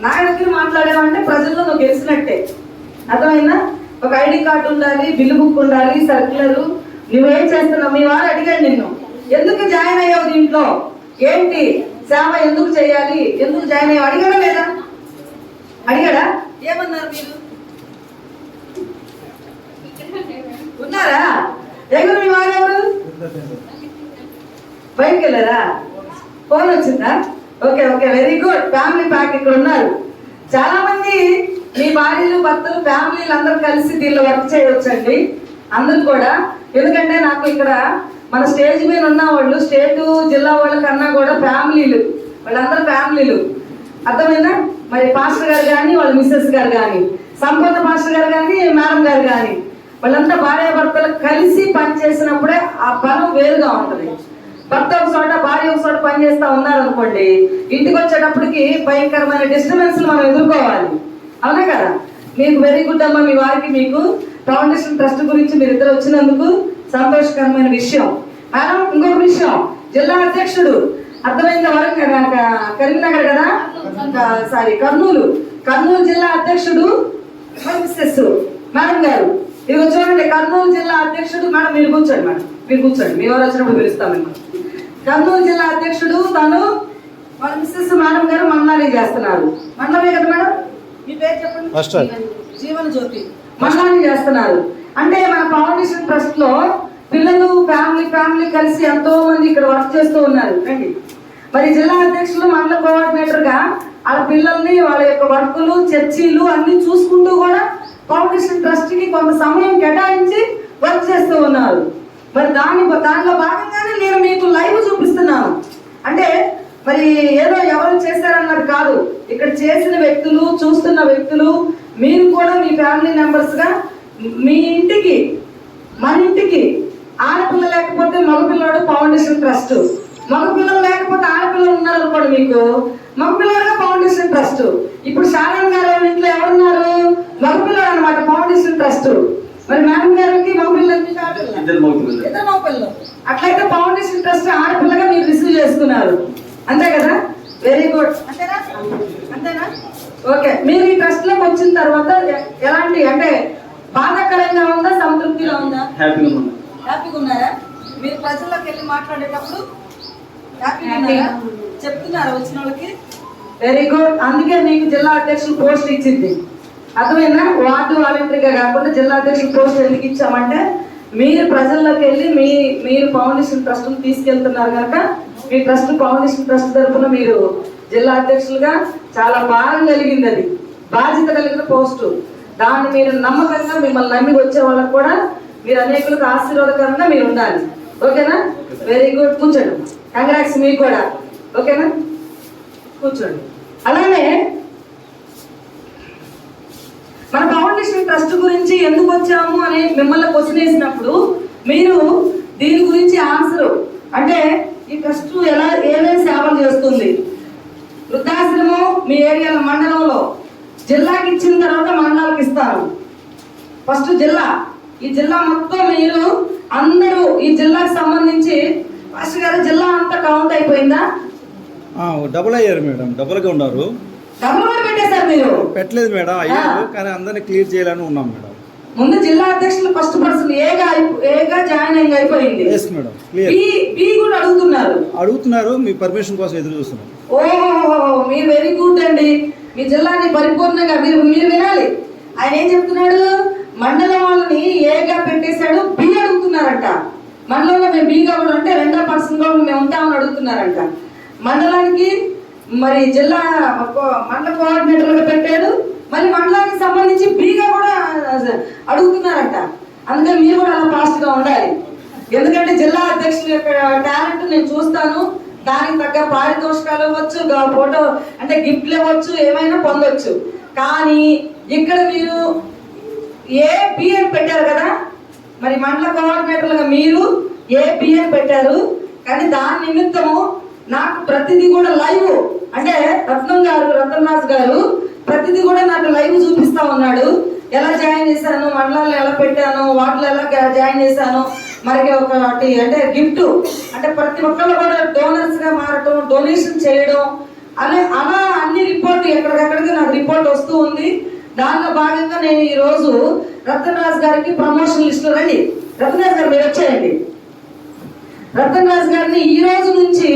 Speaker 2: నా దగ్గర మాట్లాడామంటే ప్రజల్లో నువ్వు గెలిచినట్టే. అర్థమైందా? ఒక ఐడి కార్డు ఉండాలి, బిల్లు బుక్ ఉండాలి, సర్క్యులర్. నువ్వేం చేస్తున్నావు? మీ వారు అడిగాడు నిన్ను, ఎందుకు జాయిన్ అయ్యావు దీంట్లో, ఏంటి సేవ ఎందుకు చేయాలి, ఎందుకు జాయిన్ అయ్యావు అడిగాడా లేదా? అడిగాడా? ఏమన్నారు మీరు? ఉన్నారా? ఎవరు మీ వారు? ఎవరు బయటకు వెళ్ళారా? ఫోన్ వచ్చిందా? Okay okay, very good. Family pack ఇక్కడ ఉన్నారు. చాలా మంది మీ భార్యలు భర్తలు ఫ్యామిలీలు అందరూ కలిసి దీనిలో వర్క్ చేయవచ్చండి అందరూ కూడా. ఎందుకంటే నాకు ఇక్కడ మన స్టేజ్ మీద ఉన్న వాళ్ళు స్టేట్ జిల్లా వాళ్ళకన్నా కూడా ఫ్యామిలీలు, వాళ్ళందరూ ఫ్యామిలీలు. అర్థమైందా? మరి పాస్టర్ గారు కానీ వాళ్ళ మిస్సెస్ గారు కానీ, సంపూర్ణ పాస్టర్ గారు కానీ మేడం గారు కానీ, వాళ్ళంతా భార్యాభర్తలు కలిసి పని చేసినప్పుడే ఆ బలం వేరుగా ఉంటుంది. భర్త ఒక చోట భార్య ఒక చోట పని చేస్తా ఉన్నారనుకోండి, ఇంటికి వచ్చేటప్పటికి భయంకరమైన డిస్టర్బెన్స్ మనం ఎదుర్కోవాలి. అవునా కదా? మీకు వెరీ గుడ్ అమ్మా. మీ వారికి మీకు ఫౌండేషన్ ట్రస్ట్ గురించి మీరు ఇద్దరు వచ్చినందుకు సంతోషకరమైన విషయం. మేడం ఇంకొక విషయం, జిల్లా అధ్యక్షుడు అర్థమైందా? కరీంనగర్ కదా, సారీ కర్నూలు జిల్లా అధ్యక్షుడు మిస్సెస్ మేడం గారు. ఇదిగో చూడండి, కర్నూలు జిల్లా అధ్యక్షుడు. మేడం మీరు కూర్చోండి, మేడం మీరు కూర్చోండి, మీ వారు వచ్చినప్పుడు పిలుస్తాం మిమ్మల్ని. కర్నూలు జిల్లా అధ్యక్షుడు తను, వాళ్ళ మిస్సెస్ మేడం గారు మండలానికి చేస్తున్నారు. మండలమే కదా మేడం? మీ పేరు చెప్పండి. జీవన జ్యోతి మండలానికి చేస్తున్నారు. అంటే మన ఫౌండేషన్ ట్రస్ట్ లో పిల్లలు ఫ్యామిలీ కలిసి ఎంతో మంది ఇక్కడ వర్క్ చేస్తూ ఉన్నారు. రండి. మరి జిల్లా అధ్యక్షులు మండల కోఆర్డినేటర్ గా వాళ్ళ పిల్లల్ని వాళ్ళ యొక్క వర్కులు చర్చీలు అన్ని చూసుకుంటూ కూడా ఫౌండేషన్ ట్రస్ట్ కి కొంత సమయం కేటాయించి వర్క్ చేస్తూ ఉన్నారు. మరి దానిలో భాగంగానే నేను మీకు లైవ్ చూపిస్తున్నాను. అంటే మరి ఏదో ఎవరు చేశారన్నది కాదు, ఇక్కడ చేసిన వ్యక్తులు, చూస్తున్న వ్యక్తులు, మీరు కూడా మీ ఫ్యామిలీ మెంబర్స్గా మీ ఇంటికి, మన ఇంటికి ఆడపిల్ల లేకపోతే మగపిల్లడు ఫౌండేషన్ ట్రస్ట్, మగపిల్లలు లేకపోతే ఆడపిల్లలు ఉన్నారు అనుకోండి, మీకు మగపిల్లడుగా ఫౌండేషన్ ట్రస్ట్. ఇప్పుడు శారన్ గారు ఇంట్లో ఎవరున్నారు? మగపిల్లడు అనమాట ఫౌండేషన్ ట్రస్ట్. మరి మేడం గారికి మగపిల్లలు, ఇద్దరు మగపిల్లలు. అట్లయితే ఫౌండేషన్ ట్రస్ట్ ఆడపిల్లగా మీరు రిసీవ్ చేసుకున్నారు, అంతే కదా? Very good. అంతేనా? ఓకే. మీరు ఈ ట్రస్ట్ లోకి వచ్చిన తర్వాత ఎలాంటి, అంటే బాధాకరంగా ఉందా, సంతృప్తిగా ఉందా? హ్యాపీగా ఉన్నారా? మీరు ప్రజల్లోకి వెళ్ళి మాట్లాడేటప్పుడు హ్యాపీగా ఉన్నారా? చెప్తున్నారా వచ్చిన వాళ్ళకి? Very good. అందుకే మీకు జిల్లా అధ్యక్షులు పోస్ట్ ఇచ్చింది, అర్థమైనా? వార్డు వాలంటరీగా కాకుండా జిల్లా అధ్యక్షులు పోస్ట్ ఎందుకు ఇచ్చామంటే, మీరు ప్రజల్లోకి వెళ్ళి మీరు ఫౌండేషన్ ట్రస్ట్ తీసుకెళ్తున్నారు కనుక మీ ట్రస్ట్, ఫౌండేషన్ ట్రస్ట్ తరఫున మీరు జిల్లా అధ్యక్షులుగా చాలా భారం కలిగింది, అది బాధ్యత కలిగిన పోస్టు. దాన్ని మీరు నమ్మకంగా, మిమ్మల్ని నమ్మి వచ్చే వాళ్ళకు కూడా మీరు అనేకులకు ఆశీర్వాదకరంగా మీరు ఉండాలి. ఓకేనా? Very good. కూర్చోండి. కంగ్రాట్స్ మీకు కూడా. ఓకేనా? కూర్చోండి. అలానే మన ఫౌండేషన్ ట్రస్ట్ గురించి ఎందుకు వచ్చాము అని మిమ్మల్ని క్వశ్చన్ వేసినప్పుడు మీరు దీని గురించి ఆన్సర్, అంటే ఈ ట్రస్ట్ ఏమేమి సేవలు చేస్తుంది, వృద్ధాశ్రమం మీ ఏరియాలో, మండలంలో, జిల్లాకి ఇచ్చిన తర్వాత మండలాలకు ఇస్తారు. ఫస్ట్ జిల్లా, ఈ జిల్లా మొత్తం మీరు అందరూ ఈ జిల్లాకు సంబంధించి, ఫస్ట్ గారు జిల్లా అంతా కౌంట్ అయిపోయిందా?
Speaker 6: డబుల్ అయ్యారు మేడం, డబుల్గా ఉన్నారు.
Speaker 2: డబుల్ కూడా పెట్టేశారు మీరు?
Speaker 6: పెట్టలేదు మేడం, అయ్యారు, కానీ అందరినీ క్లియర్ చేయాలని ఉన్నాం మేడం.
Speaker 2: ముందు జిల్లా అధ్యక్షులు ఫస్ట్ పర్సన్ ఏగా జాయిన్ అయిపోయింది.
Speaker 6: Madam clear.
Speaker 2: బి కూడా అడుగుతున్నారు,
Speaker 6: మీ పర్మిషన్ కోసం ఎదురు చూస్తున్నాం.
Speaker 2: ఓహో, మీరు వెరీ గుడ్ అండి. మీ జిల్లాని పరిపూర్ణంగా మీరు వినాలి. ఆయన ఏం చెప్తున్నాడు? మండలం వాళ్ళని ఏగా పెట్టేశాడు, బి అడుగుతున్నారంట. మండలంలో మేము బీగా కూడా అంటే రెండో పర్సన్ కూడా మేము ఉంటామని అడుగుతున్నారంట. మండలానికి మరి జిల్లా మండల కోఆర్డినేటర్గా పెట్టాడు, మరి మండలానికి సంబంధించి బీగా కూడా అడుగుతున్నారంట. అందుకని మీరు కూడా అలా ఫాస్ట్ గా ఉండాలి. ఎందుకంటే జిల్లా అధ్యక్షుల యొక్క టాలెంట్ నేను చూస్తాను, దానికి తగ్గ పారితోషికాలు ఇవ్వచ్చు, ఫోటో అంటే గిఫ్ట్లు ఇవ్వచ్చు, ఏమైనా పొందొచ్చు. కానీ ఇక్కడ మీరు ఏపీఎన్ పెట్టారు కదా, మరి మండల కోఆర్డినేటర్లుగా మీరు ఏపీఎన్ పెట్టారు. కానీ దాని నిమిత్తము నాకు ప్రతిదీ కూడా లైవ్, అంటే రతన్ రాజు గారు ప్రతిదీ కూడా నాకు లైవ్ చూపిస్తా ఉన్నాడు. ఎలా జాయిన్ చేశాను, మండలాల్లో ఎలా పెట్టాను, వాటిలో ఎలా జాయిన్ చేశాను, మనకి ఒకటి అంటే గిఫ్ట్, అంటే ప్రతి ఒక్కళ్ళు కూడా డోనర్స్ గా మారటం, డొనేషన్ చేయడం, అలా అన్ని రిపోర్ట్ ఎక్కడికక్కడికి నాకు రిపోర్ట్ వస్తూ ఉంది. దానిలో భాగంగా నేను ఈ రోజు రతన్ రాజు గారికి ప్రమోషన్ లిస్టు, రండి రతన్ రాజు గారు మీరు వచ్చేయండి. రతన్ రాజు గారిని ఈ రోజు నుంచి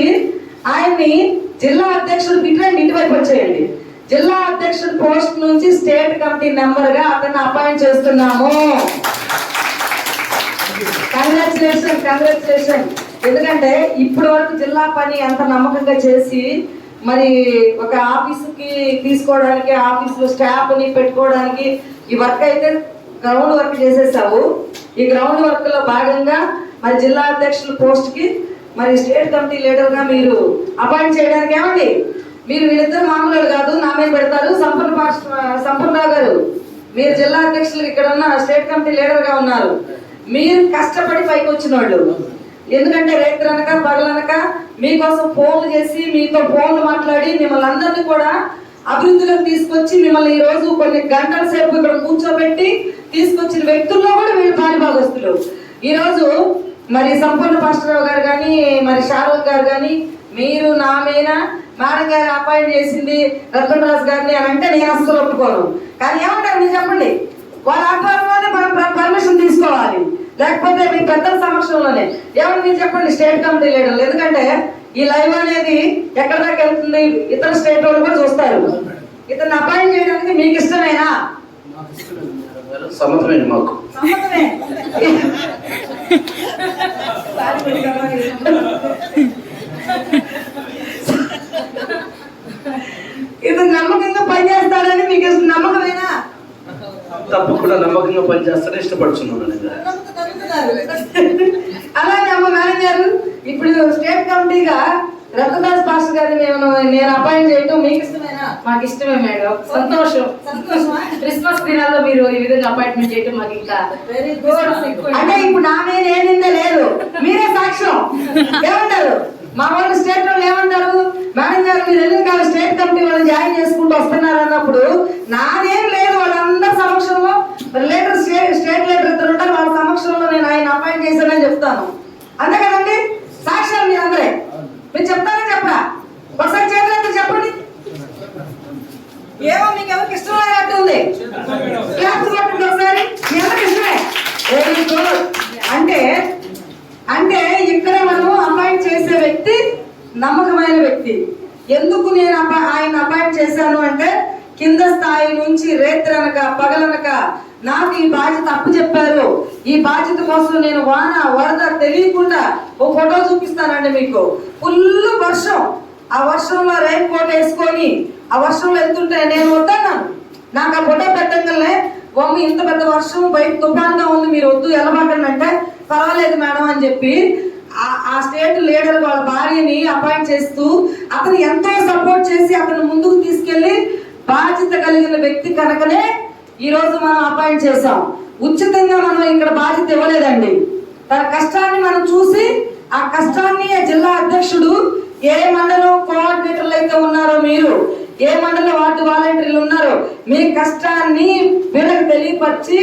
Speaker 2: ఆయన్ని జిల్లా అధ్యక్షుడు ఇటువైపు వచ్చేయండి. జిల్లా అధ్యక్షుడు పోస్ట్ నుంచి స్టేట్ కమిటీ మెంబర్ గా అతన్ని అపాయింట్ చేస్తున్నాము. కంగ్రాచులేషన్. ఎందుకంటే ఇప్పటి వరకు జిల్లా పని అంత నమ్మకంగా చేసి, మరి ఒక ఆఫీసుకి తీసుకోవడానికి, ఆఫీసులో స్టాఫ్ ని పెట్టుకోవడానికి ఈ వర్క్ అయితే గ్రౌండ్ వర్క్ చేసేసావు. ఈ గ్రౌండ్ వర్క్ లో భాగంగా మరి జిల్లా అధ్యక్షుల పోస్ట్ కి మరి స్టేట్ కమిటీ లీడర్ గా మీరు అపాయింట్ చేయడానికి, ఏమండి మీరు వీళ్ళిద్దరు మామూలు కాదు, నా మీద పెడతారు. సంపూర్ణరావు గారు మీరు జిల్లా అధ్యక్షులు ఇక్కడ ఉన్న స్టేట్ కమిటీ లీడర్ గా ఉన్నారు. మీరు కష్టపడి పైకి వచ్చిన వాళ్ళు, ఎందుకంటే రేత్రి అనక పగలనక మీకోసం ఫోన్లు చేసి, మీతో ఫోన్లు మాట్లాడి, మిమ్మల్ని అందరినీ కూడా అభివృద్ధిలోకి తీసుకొచ్చి, మిమ్మల్ని ఈ రోజు కొన్ని గంటల సేపు ఇక్కడ కూర్చోబెట్టి తీసుకొచ్చిన వ్యక్తుల్లో కూడా వీళ్ళు పాలిభాగస్తులు. ఈ రోజు మరి సంపూర్ణ పాస్టరావు గారు కానీ, మరి షారూక్ గారు కానీ, మీరు నా మీద మేడం గారు అపాయింట్ చేసింది రతన్ రాజు గారిని అని అంటే నేను అస్సలు ఒప్పుకోను. కానీ ఏమంటారు మీరు చెప్పండి? వాళ్ళ ఆధ్వర్యంలోనే మనం పర్మిషన్ తీసుకోవాలి, లేకపోతే మీ పెద్దల సమక్షంలోనే. ఏమని మీరు చెప్పండి స్టేట్ కమిటీ లీడర్లు? ఎందుకంటే ఈ లైవ్ అనేది ఎక్కడ దాకా వెళ్తుంది, ఇతర స్టేట్ వాళ్ళు కూడా చూస్తారు. ఇతన్ని అపాయింట్ చేయడానికి మీకు ఇష్టమేనా?
Speaker 1: సమ్మతమే మాకు.
Speaker 2: సమ్మతమే. ఇతను నమ్మకంగా పనిచేస్తాడని మీకు నమ్మకమేనా?
Speaker 1: తప్పకుండా నమ్మకంగా పనిచేస్తానే ఇష్టపడుతున్నాను.
Speaker 2: ఇప్పుడు స్టేట్ కమిటీగా రత్నదాస్ పాస్టర్ గారిని నేను అపాయింట్ చేయటం మీకు ఇష్టమేనా?
Speaker 3: మాకు ఇష్టమే మేడం, సంతోషం.
Speaker 2: సంతోషమా?
Speaker 3: క్రిస్మస్ దినాల్లో మీరు ఈ విధంగా అపాయింట్మెంట్ చేయడం మాకు ఇంకా
Speaker 2: వెరీ గుడ్. అంటే ఇప్పుడు నా మీద ఏనిందే లేదు, మీరే సాక్ష్యం. ఏమంటారు మా వాళ్ళు స్టేట్ వాళ్ళు ఏమంటారు? మేడం గారు మీరు ఎందుకు కాదు స్టేట్ కమిటీ వాళ్ళని జాయిన్ చేసుకుంటూ వస్తున్నారు అన్నప్పుడు నాదేం లేదు, వాళ్ళందరి సమక్షంలో లీడర్ స్టేట్ లీడర్ ఇద్దరు ఉంటారు, వాళ్ళ సమక్షంలో నేను ఆయన అపాయింట్ చేశానని చెప్తాను. అంతే కదండి, సాక్ష్యాలు మీరు అందరే. మీరు చెప్తారా చెప్పరా? ఒకసారి చేతులు చెప్పండి. ఏమో మీకు ఎవరికి ఇష్టం లేనట్టుంది, క్లాస్ కొట్టండి ఒకసారి. మీ ఎవరికి ఇష్టమే? Very good. అంటే ఇక్కడ మనము అపాయింట్ చేసే వ్యక్తి నమ్మకమైన వ్యక్తి. ఎందుకు నేను ఆయన అపాయింట్ చేశాను అంటే కింద స్థాయి నుంచి రేత్రనక పగలనక నాకు ఈ బాధ్యత అప్పు చెప్పారు. ఈ బాధ్యత కోసం నేను వాన వరద తెలియకుండా ఓ ఫోటో చూపిస్తానండి మీకు. ఫుల్ వర్షం, ఆ వర్షంలో రైన్ కోట్ వేసుకొని ఆ వర్షంలో వెళ్తుంటే నేను వద్దన్నాను. నాకు ఆ ఫోటో పెట్టగలనే బొమ్మ ఇంత పెద్ద వర్షం బయట తుఫాన్గా ఉంది, మీరు వద్దు వెళ్ళబాకండి అంటే పర్వాలేదు మేడం అని చెప్పి ఆ స్టేట్ లీడర్ వాళ్ళ భార్యని అపాయింట్ చేస్తూ అతను ఎంతో సపోర్ట్ చేసి అతను ముందుకు తీసుకెళ్లి బాధ్యత కలిగిన వ్యక్తి కనుకనే ఈ రోజు మనం అపాయింట్ చేసాం. ఉచితంగా మనం ఇక్కడ బాధ్యత ఇవ్వలేదండి. తన కష్టాన్ని మనం చూసి ఆ కష్టాన్ని జిల్లా అధ్యక్షుడు ఏ మండలం కోఆర్డినేటర్లు అయితే ఉన్నారో, మీరు ఏ మండల వార్డు వాలంటీర్లు ఉన్నారో, మీ కష్టాన్ని వీళ్ళకి తెలియపరిచి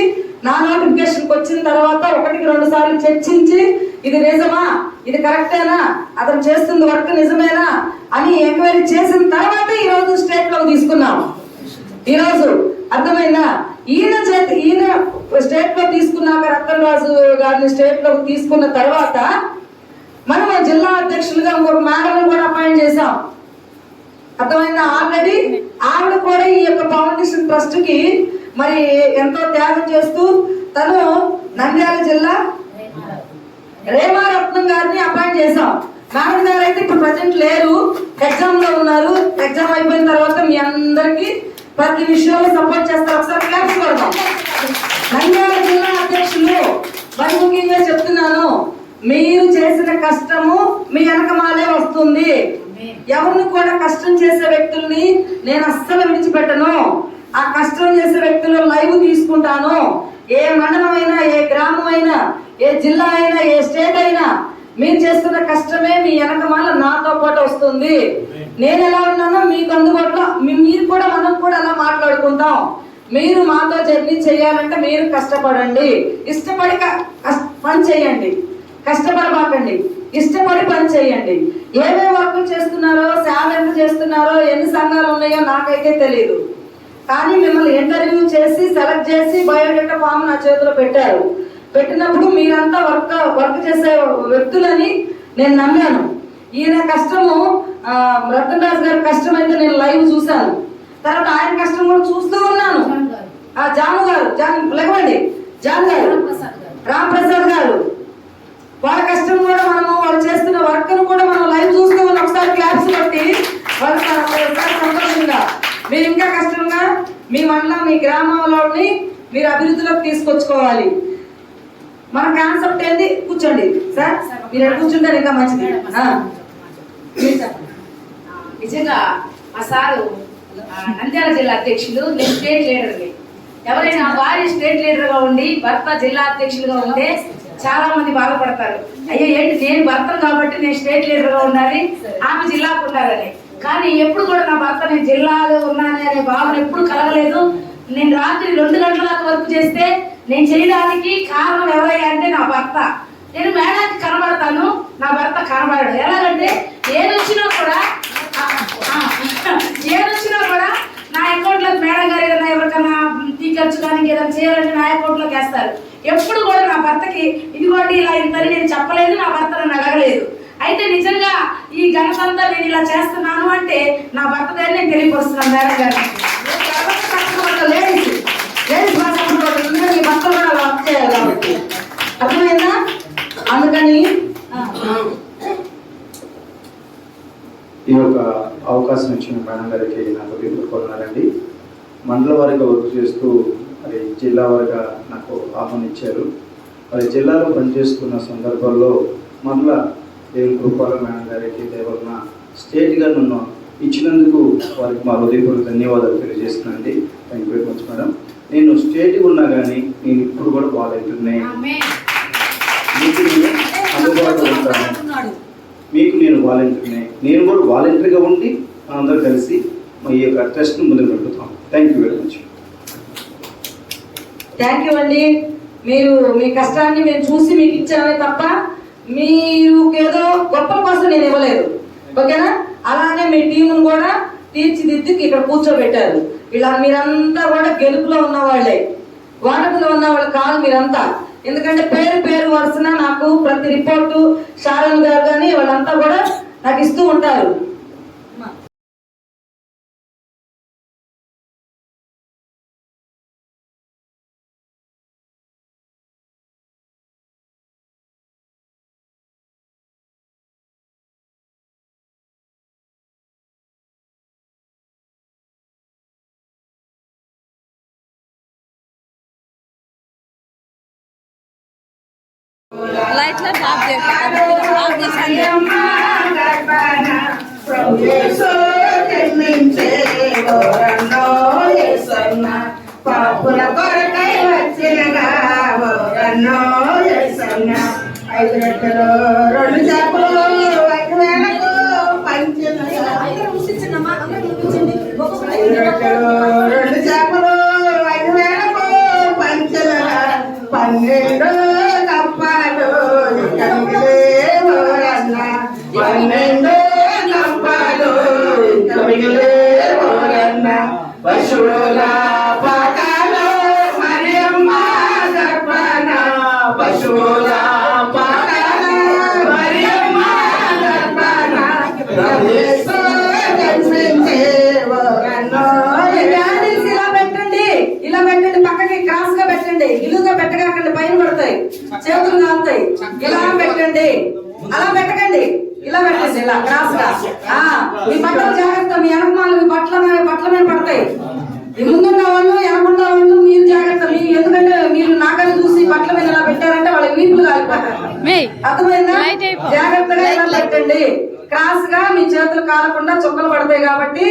Speaker 2: నా నోటిఫికేషన్కి వచ్చిన తర్వాత 1-2 సార్లు చర్చించి ఇది నిజమా, ఇది కరెక్టేనా, అతను చేస్తుంది వర్క్ నిజమేనా అని ఎంక్వైరీ చేసిన తర్వాత ఈ రోజు స్టేట్ లో తీసుకున్నాం. ఈ రోజు అర్థమైందా? ఈయన స్టేట్ లో తీసుకున్నాక రత్నరాజు గారిని స్టేట్ లో తీసుకున్న తర్వాత మనం జిల్లా అధ్యక్షులుగా ఇంకొక మేడం కూడా అపాయింట్ చేశాం. అర్థమైందా? ఆల్రెడీ ఆవిడ కూడా ఈ యొక్క ఫౌండేషన్ ట్రస్ట్ కి మరి ఎంతో త్యాగం చేస్తూ తను నంద్యాల జిల్లా రేమారత్నం గారిని అపాయింట్ చేశాం. మేడం గారు అయితే ఇప్పుడు ప్రజెంట్ లేరు, ఎగ్జామ్ లో ఉన్నారు. ఎగ్జామ్ అయిపోయిన తర్వాత మీ అందరికి ప్రతి విషయంలో సపోర్ట్ చేస్తారు. ఒకసారి క్లాప్స్ కొడదాం. నంద్యాల జిల్లా అధ్యక్షులు మరి ముఖ్యంగా చెప్తున్నాను, మీరు చేసిన కష్టము మీ వెనకమాలే వస్తుంది. ఎవరిని కూడా కష్టం చేసే వ్యక్తుల్ని నేను అస్సలు విడిచిపెట్టను. ఆ కష్టం చేసే వ్యక్తులు లైవ్ తీసుకుంటాను. ఏ మండలం అయినా, ఏ గ్రామం అయినా, ఏ జిల్లా అయినా, ఏ స్టేట్ అయినా మీరు చేస్తున్న కష్టమే మీ వెనకమాల నాతో పాటు వస్తుంది. నేను ఎలా ఉన్నానో మీకు అందుబాటులో మీరు కూడా మనం కూడా అలా మాట్లాడుకుంటాం. మీరు మాతో జర్నీ చేయాలంటే మీరు కష్టపడండి, ఇష్టపడి పని చేయండి, కష్టపడబాకండి, ఇష్టపడి పని చేయండి. ఏమేమి వర్కులు చేస్తున్నారో, సేవ ఎంత చేస్తున్నారో, ఎన్ని సంఘాలు ఉన్నాయో నాకైతే తెలియదు. కానీ మిమ్మల్ని ఇంటర్వ్యూ చేసి సెలెక్ట్ చేసి బయోడేటా ఫామ్ నా చేతిలో పెట్టారు. పెట్టినప్పుడు మీరంతా వర్క్ చేసే వ్యక్తులని నేను నమ్మాను. ఈయన కష్టము రతన్రాజ్ గారి కష్టం అయితే నేను లైవ్ చూశాను. తర్వాత ఆయన కష్టం కూడా చూస్తూ ఉన్నాను. జాను గారు లేవండి, జాను గారు, రాంప్రసాద్ గారు, వాళ్ళ కష్టం కూడా మనము వాళ్ళు చేస్తున్న వర్క్ కూడా మనం లైవ్ చూస్తూ ఉన్నాం. ఒకసారి క్లాప్స్ కొట్టి వాళ్ళు సంతోషంగా మీరు ఇంకా కష్టంగా మీ మండలం, మీ గ్రామంలోని మీరు అభివృద్ధిలోకి తీసుకొచ్చుకోవాలి. మన కాన్సెప్ట్ ఏంది? కూర్చోండి సార్, మీరు ఎక్కడ కూర్చుంటారు ఇంకా మంచిది.
Speaker 3: నిజంగా మా సారు నంద్యాల జిల్లా అధ్యక్షులు, నేను స్టేట్ లీడర్ని. ఎవరైనా భార్య స్టేట్ లీడర్ గా ఉండి భర్త జిల్లా అధ్యక్షులుగా ఉంటే చాలా మంది బాధపడతారు. అయ్యో ఏంటి నేను భర్తను కాబట్టి నేను స్టేట్ లీడర్ గా ఉండాలి, ఆమె జిల్లాకు ఉండాలని. కానీ ఎప్పుడు కూడా నా భర్త నేను జిల్లాలో ఉన్నాను అనే భావన ఎప్పుడు కలగలేదు. నేను రాత్రి 2 గంటల దాకా వర్క్ చేస్తే నేను చేయడానికి కారణం ఎవరయ్యా అంటే నా భర్త. నేను మేడానికి కనబడతాను, నా భర్త కనబడడు. ఎలాగంటే ఏదొచ్చినా కూడా నా అకౌంట్ లోకి మేడం గారు ఏదైనా ఎవరికైనా తీర్చు కానీ ఏదైనా చేయాలంటే నా అకౌంట్ లోకి వేస్తారు. ఎప్పుడు కూడా నా భర్తకి ఇదిగోండి ఇలా ఇంతని నేను చెప్పలేదు, నా భర్త నన్ను అడగలేదు. అయితే నిజంగా ఈ ఘనతంతా నేను ఇలా చేస్తున్నాను అంటే నా భర్త దగ్గర నేను తెలియపరుస్తున్నాను మేడం గారికి.
Speaker 2: లేడీస్ మీ భర్త కూడా వర్క్ చేయాలి కాబట్టి అర్థమైందా? అందుకని
Speaker 6: ఈ యొక్క అవకాశం ఇచ్చిన మేడం గారికి నాకు కోరుకున్నారండి. మండల వారిగా వర్క్ చేస్తూ మరి జిల్లా వారిగా నాకు ఆహ్వానించారు. మరి జిల్లాలో పనిచేస్తున్న సందర్భంలో మరలా దేవుని కృపాల మేడం గారికి దేవన్న స్టేట్గా నన్ను ఇచ్చినందుకు వారికి మా హృదయపూర్వక ధన్యవాదాలు తెలియజేస్తున్నానండి. Thank you very much madam. నేను స్టేట్గా ఉన్నా కానీ నేను ఇప్పుడు కూడా వాలంటీర్నే, మీకు నేను అందుబాటులో ఉంటాను, మీకు నేను వాలంటీర్నే. నేను కూడా వాలంటీర్గా ఉండి అందరూ కలిసి మా ఈ యొక్క ట్రస్ట్ను ముందుకు పెట్టుతాం. Thank you very much.
Speaker 2: Thank you అండి. మీరు మీ కష్టాన్ని మేము చూసి మీకు ఇచ్చామే తప్ప మీరు ఏదో గొప్పల కోసం నేను ఇవ్వలేదు, ఓకేనా? అలానే మీ టీంను కూడా తీర్చిదిద్ది ఇక్కడ కూర్చోబెట్టారు. ఇలా మీరంతా కూడా గెలుపులో ఉన్న వాళ్ళే, వాటపులో ఉన్న వాళ్ళు కాదు మీరంతా. ఎందుకంటే పేరు పేరు వరుసన నాకు ప్రతి రిపోర్టు షారన్ గారు కానీ వాళ్ళంతా కూడా నాకు ఇస్తూ ఉంటారు.
Speaker 7: లైట్లో టాప్ చేయండి.
Speaker 8: పాపుల కొరకై వచ్చిన 5 రెట్టలు 2 చేపలు 5 వేలకు పంచిన 5 రెట్టలు 2 చేపలు 5 వేలకు పంచిన 12 కప్పాలు ఇంకా మిగిలేవరన్న 12 కప్పాలు ఇంకా మిగిలేవరన్న పశువుల పాకాలు మరియమ్మ గర్భన పశువుల పాకాలు మరియమ్మ గర్భన
Speaker 2: ఇలా పెట్టండి, పక్కకి క్రాస్ గా పెట్టండి, ఇల్లుగా పెట్టకండి, పైన పడతాయి, చేతులు కాలుతాయి. ఇలా పెట్టండి, అలా పెట్టకండి, ఇలా పెట్టండి, ఇలా క్రాస్ గా. మీ బట్టలు జాగ్రత్త, మీ వెనకమాలు మీ బట్టల మీద పడతాయి. ఈ ముందున్న వాళ్ళు వెనకున్న వాళ్ళు మీరు జాగ్రత్త. మీరు ఎందుకంటే మీరు నాకని చూసి బట్టల మీద ఇలా పెట్టారంటే వాళ్ళ వీపులు కాలిపోతారు. అర్థమైందా? జాగ్రత్తగా ఇలా పెట్టండి, క్రాస్ గా. మీ చేతులు కాలకుండా చుక్కలు పడతాయి కాబట్టి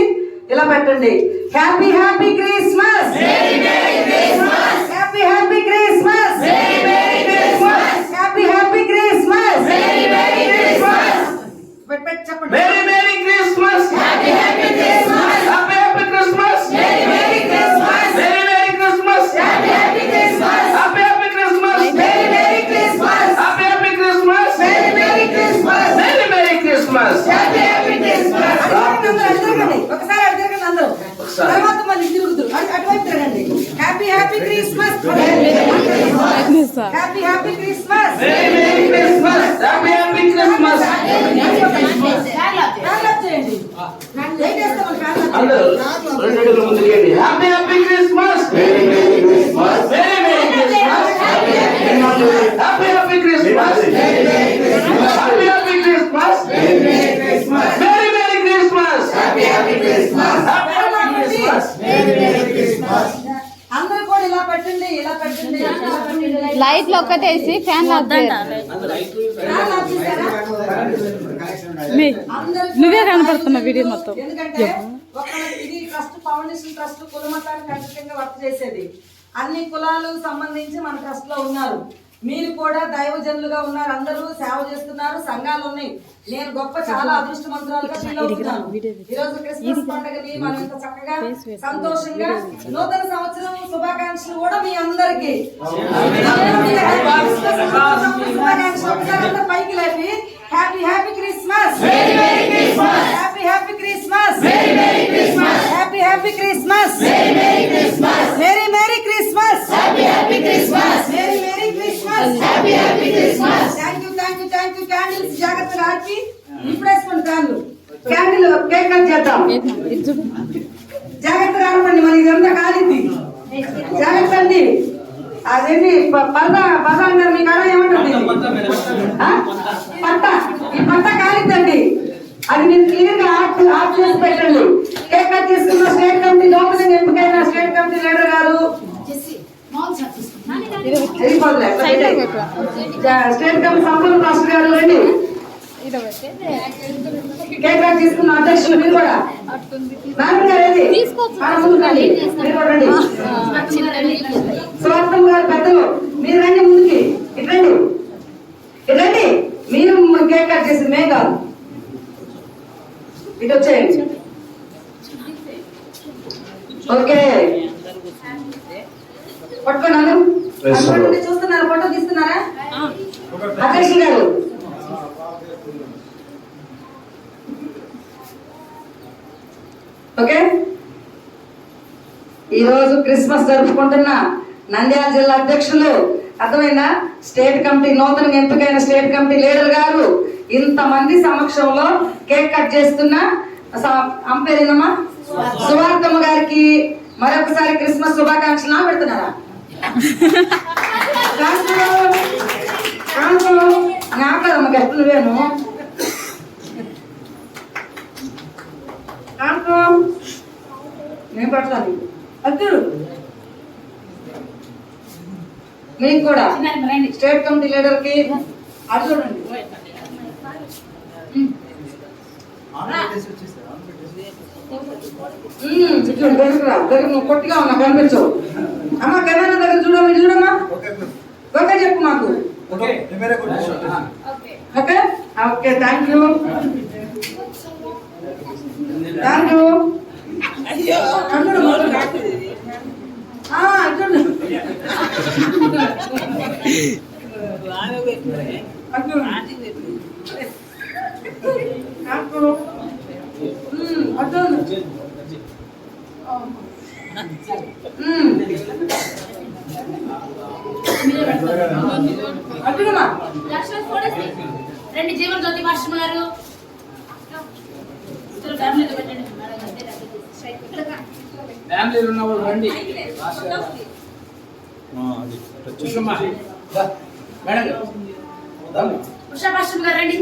Speaker 2: ఇలా పెట్టండి. Happy happy Christmas, happy happy Christmas, happy happy Christmas. చెప్పండి.
Speaker 1: Merry merry Christmas, happy happy Christmas, happy happy Christmas, merry merry Christmas, merry merry Christmas, happy happy Christmas, happy happy Christmas, merry merry Christmas, happy happy Christmas, merry merry Christmas, merry merry Christmas, happy happy Christmas.
Speaker 2: ఒకసారి అడిగారు అందరూ, తర్వాత మళ్ళీ తిరుగుతారు, అటువైపు తిరగండి. Happy happy Christmas, happy happy Christmas,
Speaker 1: merry merry Christmas, happy happy Christmas. అందరూ 2 అడుగులు ముందుకు వేయండి. Happy happy Christmas, merry merry Christmas, merry merry Christmas, happy happy Christmas, merry merry Christmas, happy happy Christmas, merry merry Christmas, merry merry Christmas, happy happy Christmas, happy happy Christmas, merry merry Christmas.
Speaker 2: అందరూ కూడా ఇలా పెట్టండి, ఇలా పెట్టండి.
Speaker 7: లైట్లు ఒక్కటేసి ఫ్యాన్ నువ్వే కనపడుతున్నా వీడియో మొత్తం.
Speaker 2: ఎందుకంటే ఇది ట్రస్ట్, ఫౌండేషన్ ట్రస్ట్ కులమతానికి ఖచ్చితంగా వర్క్ చేసేది. అన్ని కులాలకు సంబంధించి మన ట్రస్ట్ లో ఉన్నారు. మీరు కూడా దైవజనులుగా ఉన్నారు, అందరూ సేవ చేస్తున్నారు, సంఘాలు ఉన్నాయి. నేను గొప్ప చాలా అదృష్టవంతురాలుగా ఫీల్ అవుతున్నాను. ఈరోజు క్రిస్మస్ పండుగని మనం ఇంత చక్కగా సంతోషంగా నూతన సంవత్సరం శుభాకాంక్షలు కూడా మీ అందరికి. శుభాకాంక్షలు పైకి లేపి happy happy Christmas, happy happy Christmas, happy happy Christmas, merry merry Christmas, happy happy Christmas, merry merry Christmas, happy happy Christmas. Thank you thank you thank you. Candles జాగ్రత్తగా ఆర్పి ఇప్పుడేసుకోండి. క్యాండిల్ కేక్ కట్ చేద్దాం. జాగ్రత్తగా ఆర్పండి, మరి ఇదంతా కాలింది. జాగ్రత్త అండి. అదేంటి పద అంటారు, మీ కాడ ఏమంటుంది? పట్ట. ఈ పట్ట కాలిద్దండి, అది మీరు క్లియర్ గా ఆఫ్ చేసి పెట్టండి. కేక్ కట్ చేసుకున్న స్టేట్ కమిటీ లోపల ఎంపికైన స్టేట్ కమిటీ లీడర్ గారు, స్టేట్ కమిటీ సంపూర్ణ మాస్టర్ గారు రండి. కేక్ కట్ తీసుకున్న అధ్యక్షులు మీరు కూడా మేడం గారు ఏది? ఆ, ముందుకు రండి. మీరు కూడా రండి. స్వార్థం గారు పెద్దలు మీరు రండి ముందుకి. ఇటు రండి, ఇటు రండి. మీరు కేక్ కట్ చేసింది మే కాదు. ఇటు వచ్చేయండి. ఓకే, పట్టుకోండి అందరూ. అందరూ చూస్తున్నారా? ఫోటో తీస్తున్నారా? అధ్యక్షులు గారు ఓకే. ఈరోజు క్రిస్మస్ జరుపుకుంటున్న నంద్యాల జిల్లా అధ్యక్షులు అర్థమైందా? స్టేట్ కమిటీ నూతనంగా ఎంపికైన స్టేట్ కమిటీ లీడర్ గారు ఇంతమంది సమక్షంలో కేక్ కట్ చేస్తున్న అంపేరేనమ్మా సువార్తమ్మ గారికి మరొకసారి క్రిస్మస్ శుభాకాంక్షలు పెడుతున్నారా? నాకదమ్మ గెస్ట్ నువ్వేను నేను పడతాను. అద్దుడు మీకు కూడా స్టేట్ కమిటీ లీడర్ కి అది చూడండి. దగ్గర నువ్వు కొట్టిగా ఉన్నా కనిపించవు. అమ్మ కెమెరా దగ్గర చూడమ్మా, ఇది చూడమ్మా. ఓకే చెప్పు మాకు. Okay okay, thank you thank you.
Speaker 3: రెండు జీవన జ్యోతి మాస్టర్ గారు
Speaker 1: ఫ్యామిలీలో ఉన్న వాళ్ళు రండి.
Speaker 3: ఉషా మాస్టర్ గారు రండి.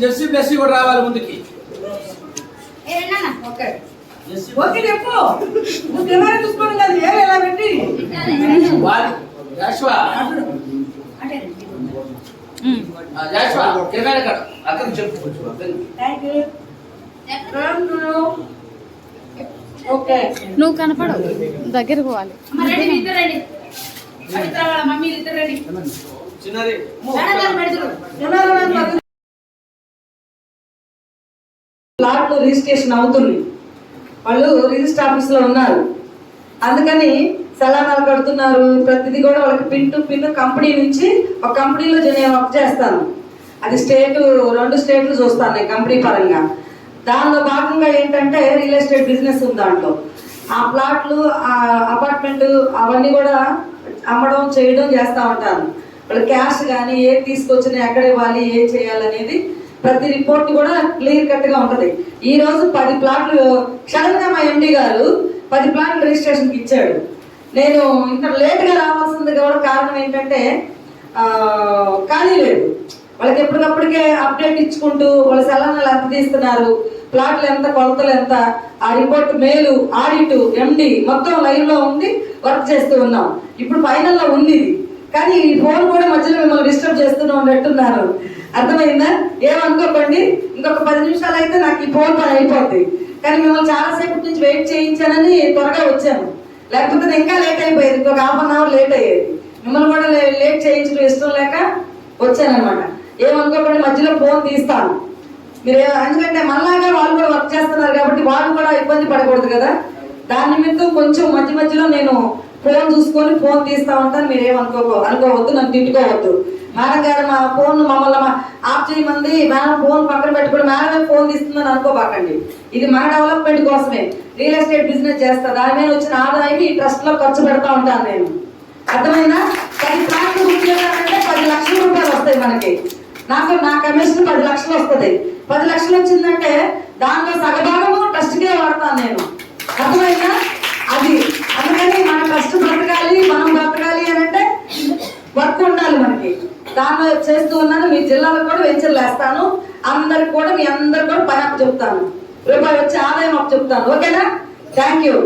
Speaker 1: జెర్సీ ప్లస్ కూడా రావాలి ముందుకి.
Speaker 2: ఓకే ఓకే చెప్పు. నువ్వు కెమెరా చూసుకోండి కదా, ఏమి ఎలా పెట్టి
Speaker 7: నువ్వు కనపడవు, దగ్గరకు పోవాలి.
Speaker 2: ప్లాట్ రిజిస్ట్రేషన్ అవుతుంది. వాళ్ళు రిజిస్టర్ ఆఫీస్ లో ఉన్నారు, అందుకని సలానాలు కడుతున్నారు. ప్రతిదీ కూడా వాళ్ళకి పిన్ టు పిన్ కంపెనీ నుంచి ఒక కంపెనీలో నేను వర్క్ చేస్తాను. అది స్టేట్ 2 స్టేట్లు చూస్తాను నేను కంపెనీ పరంగా. దానిలో భాగంగా ఏంటంటే రియల్ ఎస్టేట్ బిజినెస్ ఉంది. దాంట్లో ఆ ప్లాట్లు, ఆ అపార్ట్మెంట్ అవన్నీ కూడా అమ్మడం చేయడం చేస్తూ ఉంటాను. వాళ్ళు క్యాష్ కానీ ఏది తీసుకొచ్చినా ఎక్కడ ఇవ్వాలి, ఏం చేయాలనేది ప్రతి రిపోర్ట్ కూడా క్లియర్ కట్ గా ఉంటది. ఈ రోజు 10 ప్లాట్లు సడన్ గా మా ఎండి గారు 10 ప్లాట్లు రిజిస్ట్రేషన్కి ఇచ్చాడు. నేను ఇంత లేట్ గా రావాల్సింది కూడా కారణం ఏంటంటే ఖాళీ లేదు. వాళ్ళకి ఎప్పటికప్పటికే అప్డేట్ ఇచ్చుకుంటూ వాళ్ళ సలహాలు ఎంత తీస్తున్నారు, ప్లాట్లు ఎంత, కొలతలు ఎంత, ఆ రిపోర్ట్ మేలు, ఆడిట్, ఎండి మొత్తం లైవ్ లో ఉండి వర్క్ చేస్తూ ఉన్నాం. ఇప్పుడు ఫైనల్ లో ఉంది ఇది, కానీ ఈ ఫోన్ కూడా మధ్యలో మిమ్మల్ని డిస్టర్బ్ చేస్తూనే ఉన్నట్టున్నారు. అర్థమైందా? ఏమనుకోకండి, ఇంకొక 10 నిమిషాలు అయితే నాకు ఈ ఫోన్ పని అయిపోద్ది. కానీ మిమ్మల్ని చాలాసేపటి నుంచి వెయిట్ చేయించానని త్వరగా వచ్చాను, లేకపోతే ఇంకా లేట్ అయిపోయేది. ఇంకొక ½ అన్ అవర్ లేట్ అయ్యేది. మిమ్మల్ని కూడా లేట్ చేయించడం ఇష్టం లేక వచ్చానమాట. ఏమనుకోకండి, మధ్యలో ఫోన్ తీస్తాను మీరు. ఎందుకంటే మనలాగా వాళ్ళు కూడా వర్క్ చేస్తున్నారు కాబట్టి వాళ్ళు కూడా ఇబ్బంది పడకూడదు కదా. దాని నిమిత్తం కొంచెం మధ్యలో నేను ఫోన్ చూసుకొని ఫోన్ తీస్తా ఉంటాను. మీరు అనుకోవద్దు, నన్ను తిట్టుకోవద్దు. మేడం గారు మా ఫోన్ మమ్మల్ని ఆఫ్ చేయమంది, మేడం ఫోన్ పక్కన పెట్టుకుని మేడమే ఫోన్ తీస్తుందని అనుకోబాకండి. ఇది మన డెవలప్మెంట్ కోసమే. రియల్ ఎస్టేట్ బిజినెస్ చేస్తా, దాని మీద వచ్చిన ఆదాయం ఈ ట్రస్ట్ లో ఖర్చు పెడతా ఉంటాను నేను. అర్థమైందా? 10 ప్లాట్లు బుక్ చేయాలంటే 10 లక్షల రూపాయలు వస్తాయి మనకి. నా కమిషన్ 10 లక్షలు వస్తుంది. 10 లక్షలు వచ్చిందంటే దానిలో సగభాగము ట్రస్ట్కే వాడతాను నేను. అర్థమైందా? అది అందుకని మన ట్రస్ట్ బ్రతకాలి, మనం బ్రతకాలి అని అంటే వర్క్ ఉండాలి మనకి. దానిలో చేస్తూ ఉన్నాను. మీ జిల్లాలో కూడా వెంచర్లు వేస్తాను. అందరికి కూడా మీ అందరు కూడా పని అప్పు చెప్తాను, రూపాయి వచ్చే ఆదాయం అప్పు చెప్తాను. ఓకేనా? Thank you.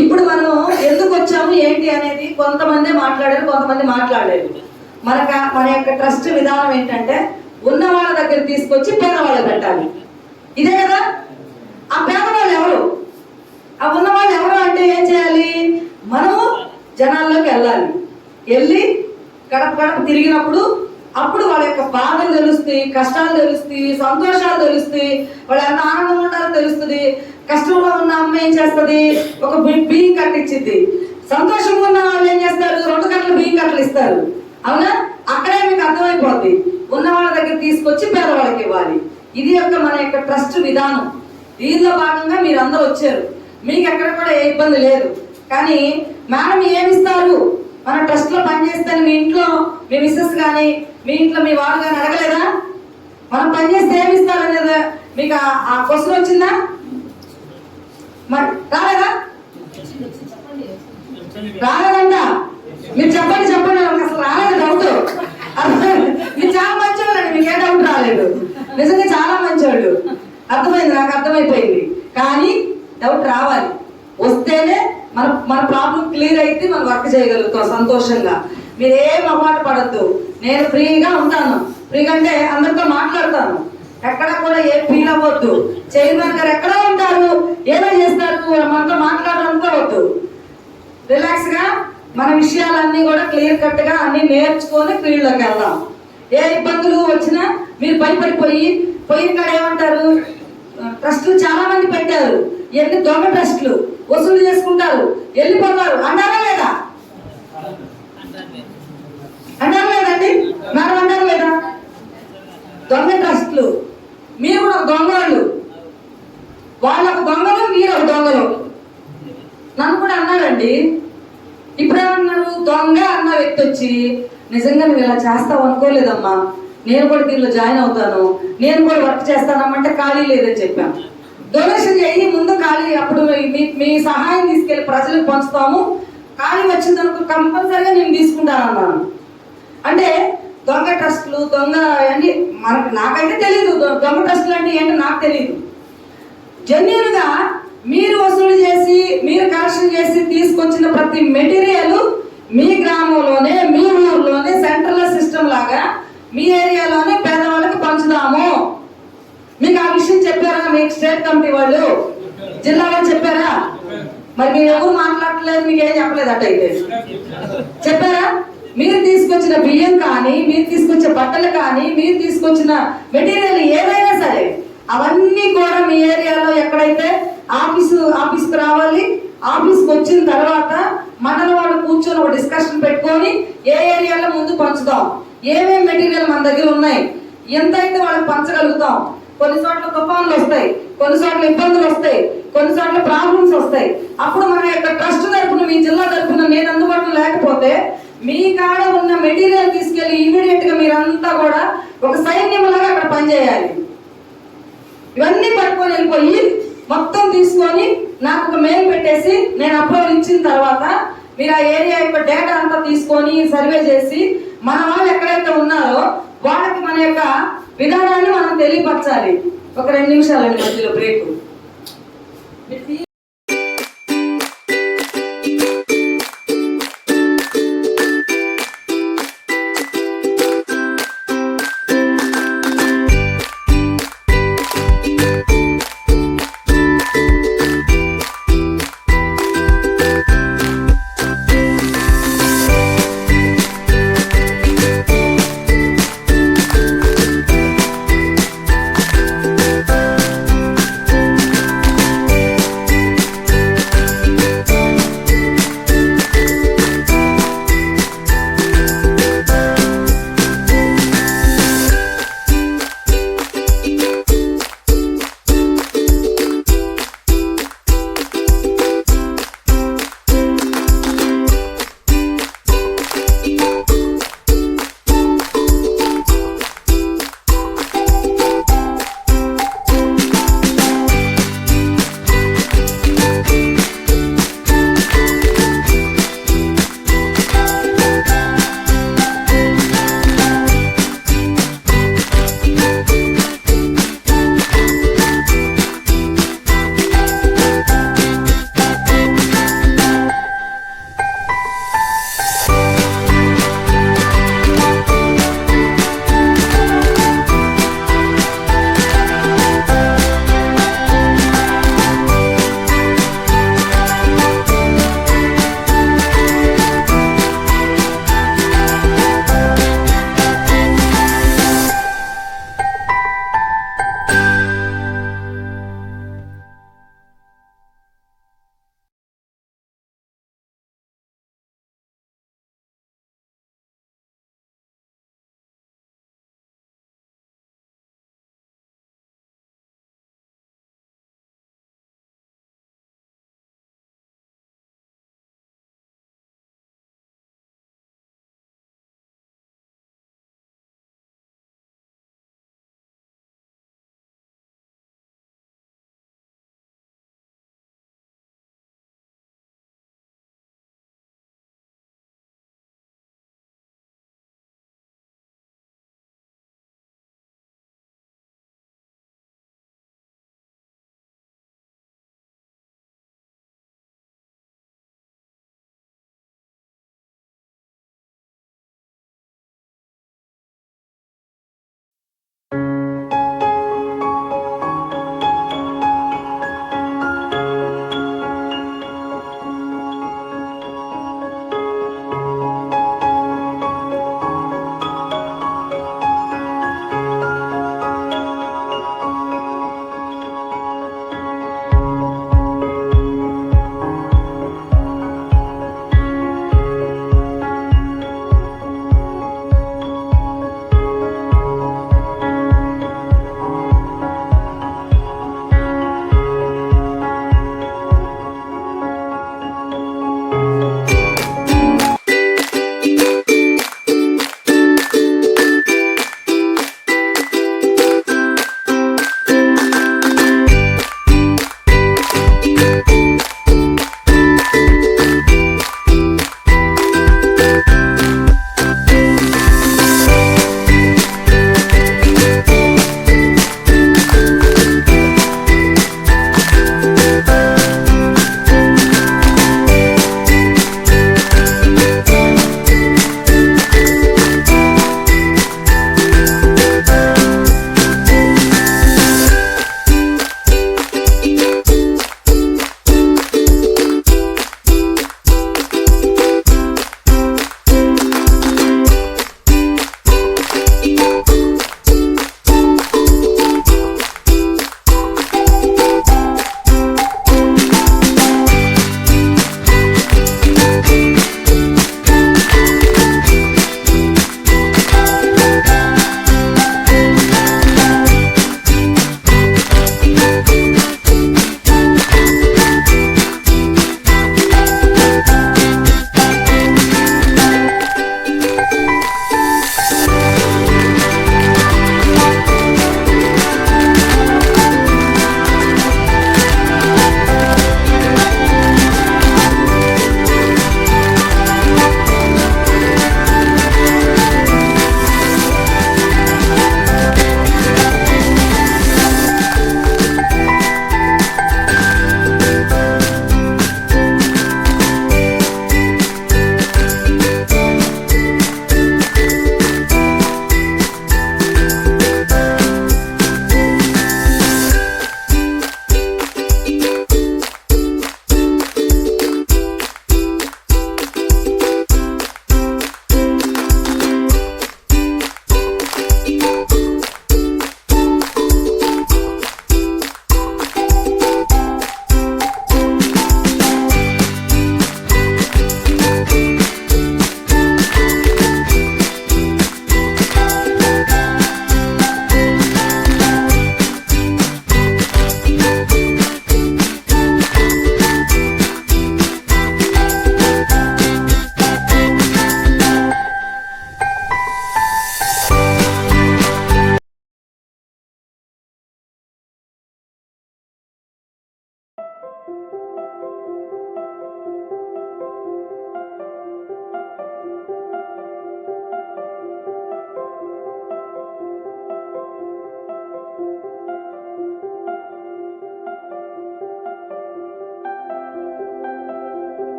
Speaker 2: ఇప్పుడు మనం ఎందుకు వచ్చాము ఏంటి అనేది కొంతమంది మాట్లాడారు, కొంతమంది మాట్లాడలేదు. మన యొక్క ట్రస్ట్ విధానం ఏంటంటే ఉన్న వాళ్ళ దగ్గర తీసుకొచ్చి పేదవాళ్ళు పెట్టాలి. ఇదే కదా. ఆ పేదవాళ్ళు ఎవరు, ఆ ఉన్నవాళ్ళు ఎవరు అంటే ఏం చేయాలి, మనము జనాల్లోకి వెళ్ళాలి. వెళ్ళి గడప గడప తిరిగినప్పుడు అప్పుడు వాళ్ళ యొక్క బాధలు తెలుస్తాయి, కష్టాలు తెలుస్తాయి, సంతోషాలు తెలుస్తాయి, వాళ్ళు ఎంత ఆనందంగా ఉండాలో తెలుస్తుంది. కష్టంలో ఉన్న అమ్మ ఏం చేస్తుంది, ఒక బియ్యం కట్టించింది. సంతోషంగా ఉన్న వాళ్ళు ఏం చేస్తారు, 2 కట్టలు బియ్యం కట్టలు ఇస్తారు. అవునా? అక్కడే మీకు అర్థమైపోద్ది. ఉన్న వాళ్ళ దగ్గర తీసుకొచ్చి పేదవాళ్ళకి ఇవ్వాలి. ఇది మన యొక్క ట్రస్ట్ విధానం. దీనిలో భాగంగా మీరు అందరూ వచ్చారు. మీకు ఎక్కడ కూడా ఏ ఇబ్బంది లేదు. కానీ మేడం ఏమిస్తారు, మన ట్రస్ట్ లో పనిచేస్తే మీ ఇంట్లో మీ మిస్సెస్ కానీ మీ ఇంట్లో మీ వాళ్ళు కానీ అడగలేదా, మనం పనిచేస్తే ఏమిస్తారు అనేది మీకు ఆ క్వశ్చన్ వచ్చిందా? మరి రాలేదా? రాలేదంట. మీరు చెప్పండి నాకు అసలు రాలేదు డౌట్. మీరు చాలా మంచివాళ్ళండి, మీకు ఏ డౌట్ రాలేదు. నిజంగా చాలా మంచివాళ్ళు. అర్థమైంది, నాకు అర్థమైపోయింది. కానీ డౌట్ రావాలి. వస్తేనే మన ప్రాబ్లం క్లియర్ అయితే మనం వర్క్ చేయగలుగుతాం సంతోషంగా. మీరేం అలవాటు పడద్దు. నేను ఫ్రీగా ఉంటాను. ఫ్రీగా అంటే అందరితో మాట్లాడతాను. ఎక్కడ కూడా ఏం ఫీల్ అవ్వద్దు. చైర్మన్ గారు ఎక్కడో ఉంటారు, ఏదో చేస్తారు, మనతో మాట్లాడాలనుకోవద్దు. రిలాక్స్ గా మన విషయాలన్నీ కూడా క్లియర్ కట్ గా అన్ని నేర్చుకొని ఫీల్డ్ లోకి వెళ్దాం. ఏ ఇబ్బందులు వచ్చినా మీరు భయపడిపోయి పోయిన కాడ ఏమంటారు, ట్రస్టులు చాలా మంది పెట్టారు, ఎన్ని దొంగ ట్రస్టులు వసూలు చేసుకుంటారు, వెళ్ళిపోతారు అంటారా లేదా? అంటారు లేదండి? మేడం అంటారు లేదా? దొంగ ట్రస్టులు. మీరు కూడా దొంగలు, వాళ్ళకు దొంగలు, మీరు ఒక దొంగలు. నన్ను కూడా అన్నారండి. ఇప్పుడేమన్నారు, దొంగ అన్న వ్యక్తి వచ్చి నిజంగా నువ్వు ఇలా చేస్తావు అనుకోలేదమ్మా, నేను కూడా దీనిలో జాయిన్ అవుతాను, నేను కూడా వర్క్ చేస్తానమ్మంటే ఖాళీ లేదని చెప్పాను. డొనేషన్ చేయి ముందు, ఖాళీ అప్పుడు మీ సహాయం తీసుకెళ్లి ప్రజలకు పంచుతాము, ఖాళీ వచ్చిందనుకో కంపల్సరీగా నేను తీసుకుంటానన్నాను. అంటే దొంగ ట్రస్టులు, దొంగ అని నాకైతే తెలియదు. దొంగ ట్రస్టులు అంటే ఏంటో నాకు తెలియదు. జెన్యూన్ గా మీరు వసూలు చేసి మీరు కలెక్షన్ చేసి తీసుకొచ్చిన ప్రతి మెటీరియల్ మీ గ్రామంలోనే మీ ఊర్లోనే సెంట్రల్ సిస్టమ్ లాగా మీ ఏరియాలోనే పేదవాళ్ళకి పంచుదాము. మీకు ఆ విషయం చెప్పారా మీకు స్టేట్ కమిటీ వాళ్ళు, జిల్లాలో చెప్పారా? మరి మీరు ఎవరు మాట్లాడలేదు, మీకు ఏం చెప్పలేదు అట్టయితే చెప్పారా? మీరు తీసుకొచ్చిన బియ్యం కానీ, మీరు తీసుకొచ్చే బట్టలు కానీ, మీరు తీసుకొచ్చిన మెటీరియల్ ఏదైనా సరే అవన్నీ కూడా మీ ఏరియాలో ఎక్కడైతే ఆఫీస్కి రావాలి. ఆఫీస్కి వచ్చిన తర్వాత మండల వాళ్ళు కూర్చొని ఒక డిస్కషన్ పెట్టుకొని ఏ ఏరియాలో ముందు పంచుదాం, ఏమేమి మెటీరియల్ మన దగ్గర ఉన్నాయి, ఎంతైతే వాళ్ళకి పంచగలుగుతాం. కొన్ని చోట్ల తుఫాన్లు వస్తాయి, కొన్ని చోట్ల ఇబ్బందులు వస్తాయి, కొన్ని చోట్ల ప్రాబ్లమ్స్ వస్తాయి. అప్పుడు మన యొక్క ట్రస్ట్ తరపున, మీ జిల్లా తరపున నేను అందుబాటులో లేకపోతే మీ కాడ ఉన్న మెటీరియల్ తీసుకెళ్లి ఇమీడియట్ గా మీరంతా కూడా ఒక సైన్యంలాగా అక్కడ పనిచేయాలి. ఇవన్నీ పట్టుకొని వెళ్ళిపోయి మొత్తం తీసుకొని నాకు ఒక మెయిల్ పెట్టేసి నేను అప్రూవల్ ఇచ్చిన తర్వాత మీరు ఆ ఏరియా యొక్క డేటా అంతా తీసుకొని సర్వే చేసి మన వాళ్ళు ఎక్కడైతే ఉన్నారో వాళ్ళకి మన యొక్క విధానాన్ని మనం తెలియపరచాలి. ఒక 2 నిమిషాలండి మధ్యలో బ్రేక్.